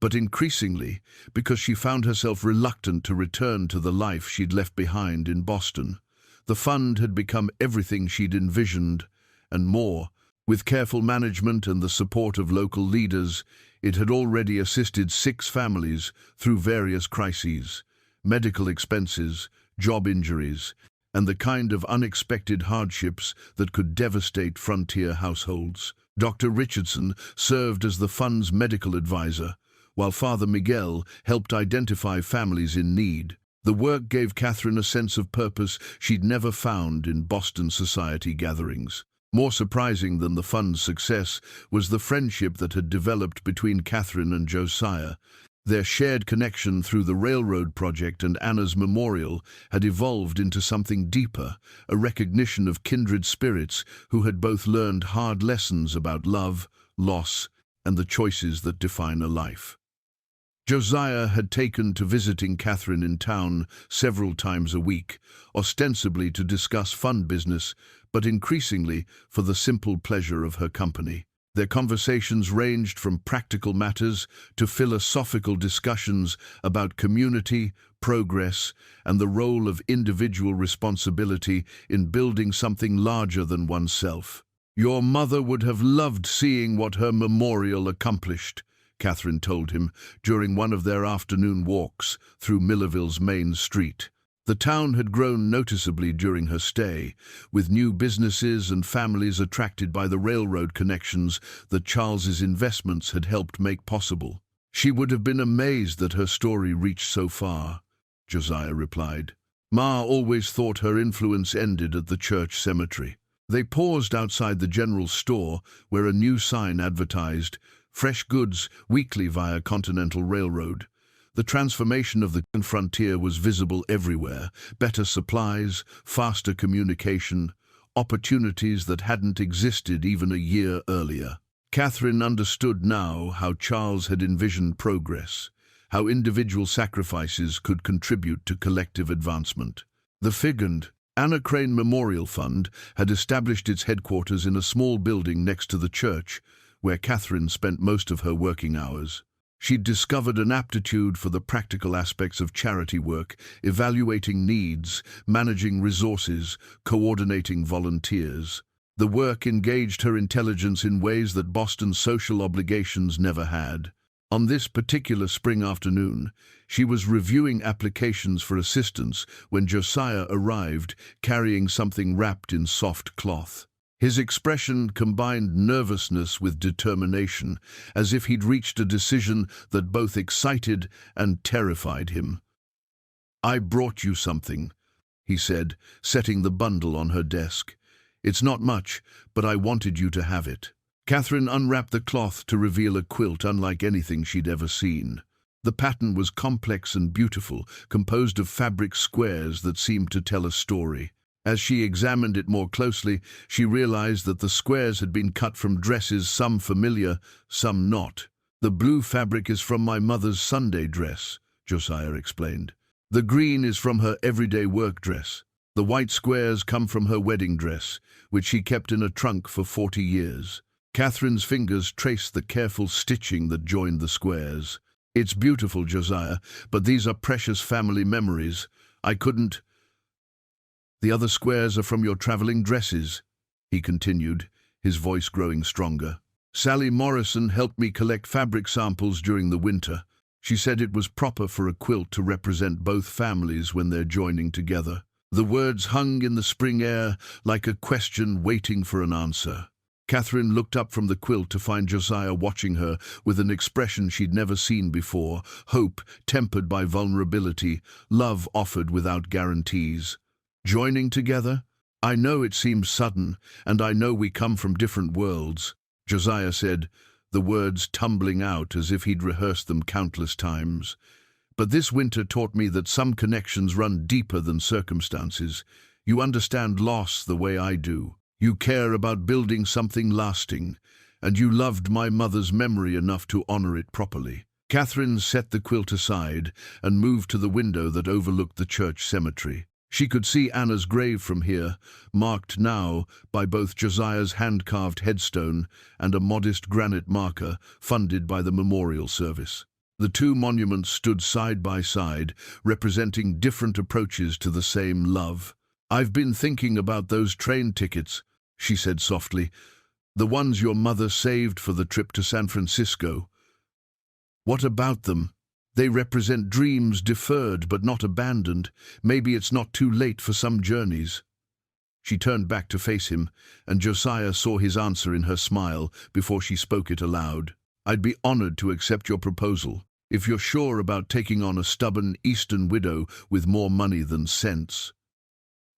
but increasingly because she found herself reluctant to return to the life she'd left behind in Boston. The fund had become everything she'd envisioned, and more. With careful management and the support of local leaders, it had already assisted 6 families through various crises, medical expenses, job injuries, and the kind of unexpected hardships that could devastate frontier households. Dr. Richardson served as the fund's medical advisor, while Father Miguel helped identify families in need. The work gave Catherine a sense of purpose she'd never found in Boston society gatherings. More surprising than the fund's success was the friendship that had developed between Catherine and Josiah. Their shared connection through the railroad project and Anna's memorial had evolved into something deeper, a recognition of kindred spirits who had both learned hard lessons about love, loss, and the choices that define a life. Josiah had taken to visiting Catherine in town several times a week, ostensibly to discuss fund business, but increasingly for the simple pleasure of her company. Their conversations ranged from practical matters to philosophical discussions about community, progress, and the role of individual responsibility in building something larger than oneself. "Your mother would have loved seeing what her memorial accomplished," Catherine told him during one of their afternoon walks through Millerville's main street. The town had grown noticeably during her stay, with new businesses and families attracted by the railroad connections that Charles's investments had helped make possible. "She would have been amazed that her story reached so far," Josiah replied. "Ma always thought her influence ended at the church cemetery." They paused outside the general store where a new sign advertised fresh goods weekly via Continental Railroad. The transformation of the frontier was visible everywhere: better supplies, faster communication, opportunities that hadn't existed even a year earlier. Catherine understood now how Charles had envisioned progress, how individual sacrifices could contribute to collective advancement. The Anna Crane Memorial Fund had established its headquarters in a small building next to the church, where Catherine spent most of her working hours. She'd discovered an aptitude for the practical aspects of charity work, evaluating needs, managing resources, coordinating volunteers. The work engaged her intelligence in ways that Boston's social obligations never had. On this particular spring afternoon, she was reviewing applications for assistance when Josiah arrived, carrying something wrapped in soft cloth. His expression combined nervousness with determination, as if he'd reached a decision that both excited and terrified him. "I brought you something," he said, setting the bundle on her desk. "It's not much, but I wanted you to have it." Catherine unwrapped the cloth to reveal a quilt unlike anything she'd ever seen. The pattern was complex and beautiful, composed of fabric squares that seemed to tell a story. As she examined it more closely, she realized that the squares had been cut from dresses, some familiar, some not. "The blue fabric is from my mother's Sunday dress," Josiah explained. "The green is from her everyday work dress. The white squares come from her wedding dress, which she kept in a trunk for 40 years. Catherine's fingers traced the careful stitching that joined the squares. "It's beautiful, Josiah, but these are precious family memories. I couldn't—" "The other squares are from your traveling dresses," he continued, his voice growing stronger. "Sally Morrison helped me collect fabric samples during the winter. She said it was proper for a quilt to represent both families when they're joining together." The words hung in the spring air like a question waiting for an answer. Catherine looked up from the quilt to find Josiah watching her with an expression she'd never seen before: hope tempered by vulnerability, love offered without guarantees. "Joining together? I know it seems sudden, and I know we come from different worlds," Josiah said, the words tumbling out as if he'd rehearsed them countless times. "But this winter taught me that some connections run deeper than circumstances. You understand loss the way I do. You care about building something lasting, and you loved my mother's memory enough to honor it properly." Catherine set the quilt aside and moved to the window that overlooked the church cemetery. She could see Anna's grave from here, marked now by both Josiah's hand-carved headstone and a modest granite marker funded by the memorial service. The two monuments stood side by side, representing different approaches to the same love. "I've been thinking about those train tickets," she said softly, "the ones your mother saved for the trip to San Francisco. What about them? They represent dreams deferred but not abandoned. Maybe it's not too late for some journeys." She turned back to face him, and Josiah saw his answer in her smile before she spoke it aloud. "I'd be honored to accept your proposal, if you're sure about taking on a stubborn Eastern widow with more money than sense.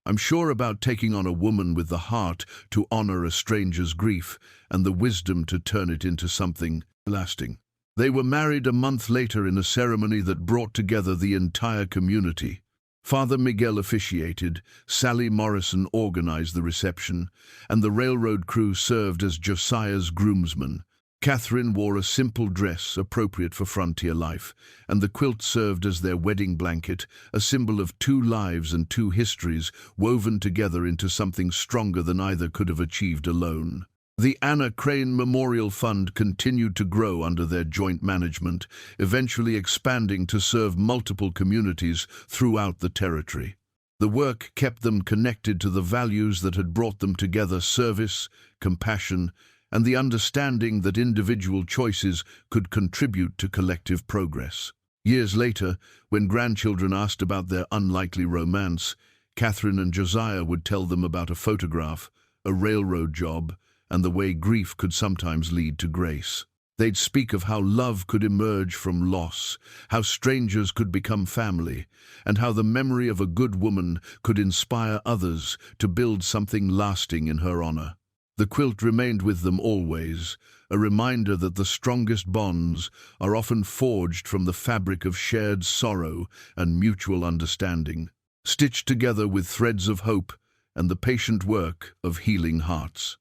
I'm sure about taking on a woman with the heart to honor a stranger's grief and the wisdom to turn it into something lasting." They were married a month later in a ceremony that brought together the entire community. Father Miguel officiated, Sally Morrison organized the reception, and the railroad crew served as Josiah's groomsmen. Catherine wore a simple dress appropriate for frontier life, and the quilt served as their wedding blanket, a symbol of two lives and two histories woven together into something stronger than either could have achieved alone. The Anna Crane Memorial Fund continued to grow under their joint management, eventually expanding to serve multiple communities throughout the territory. The work kept them connected to the values that had brought them together: service, compassion, and the understanding that individual choices could contribute to collective progress. Years later, when grandchildren asked about their unlikely romance, Catherine and Josiah would tell them about a photograph, a railroad job, and the way grief could sometimes lead to grace. They'd speak of how love could emerge from loss, how strangers could become family, and how the memory of a good woman could inspire others to build something lasting in her honor. The quilt remained with them always, a reminder that the strongest bonds are often forged from the fabric of shared sorrow and mutual understanding, stitched together with threads of hope and the patient work of healing hearts.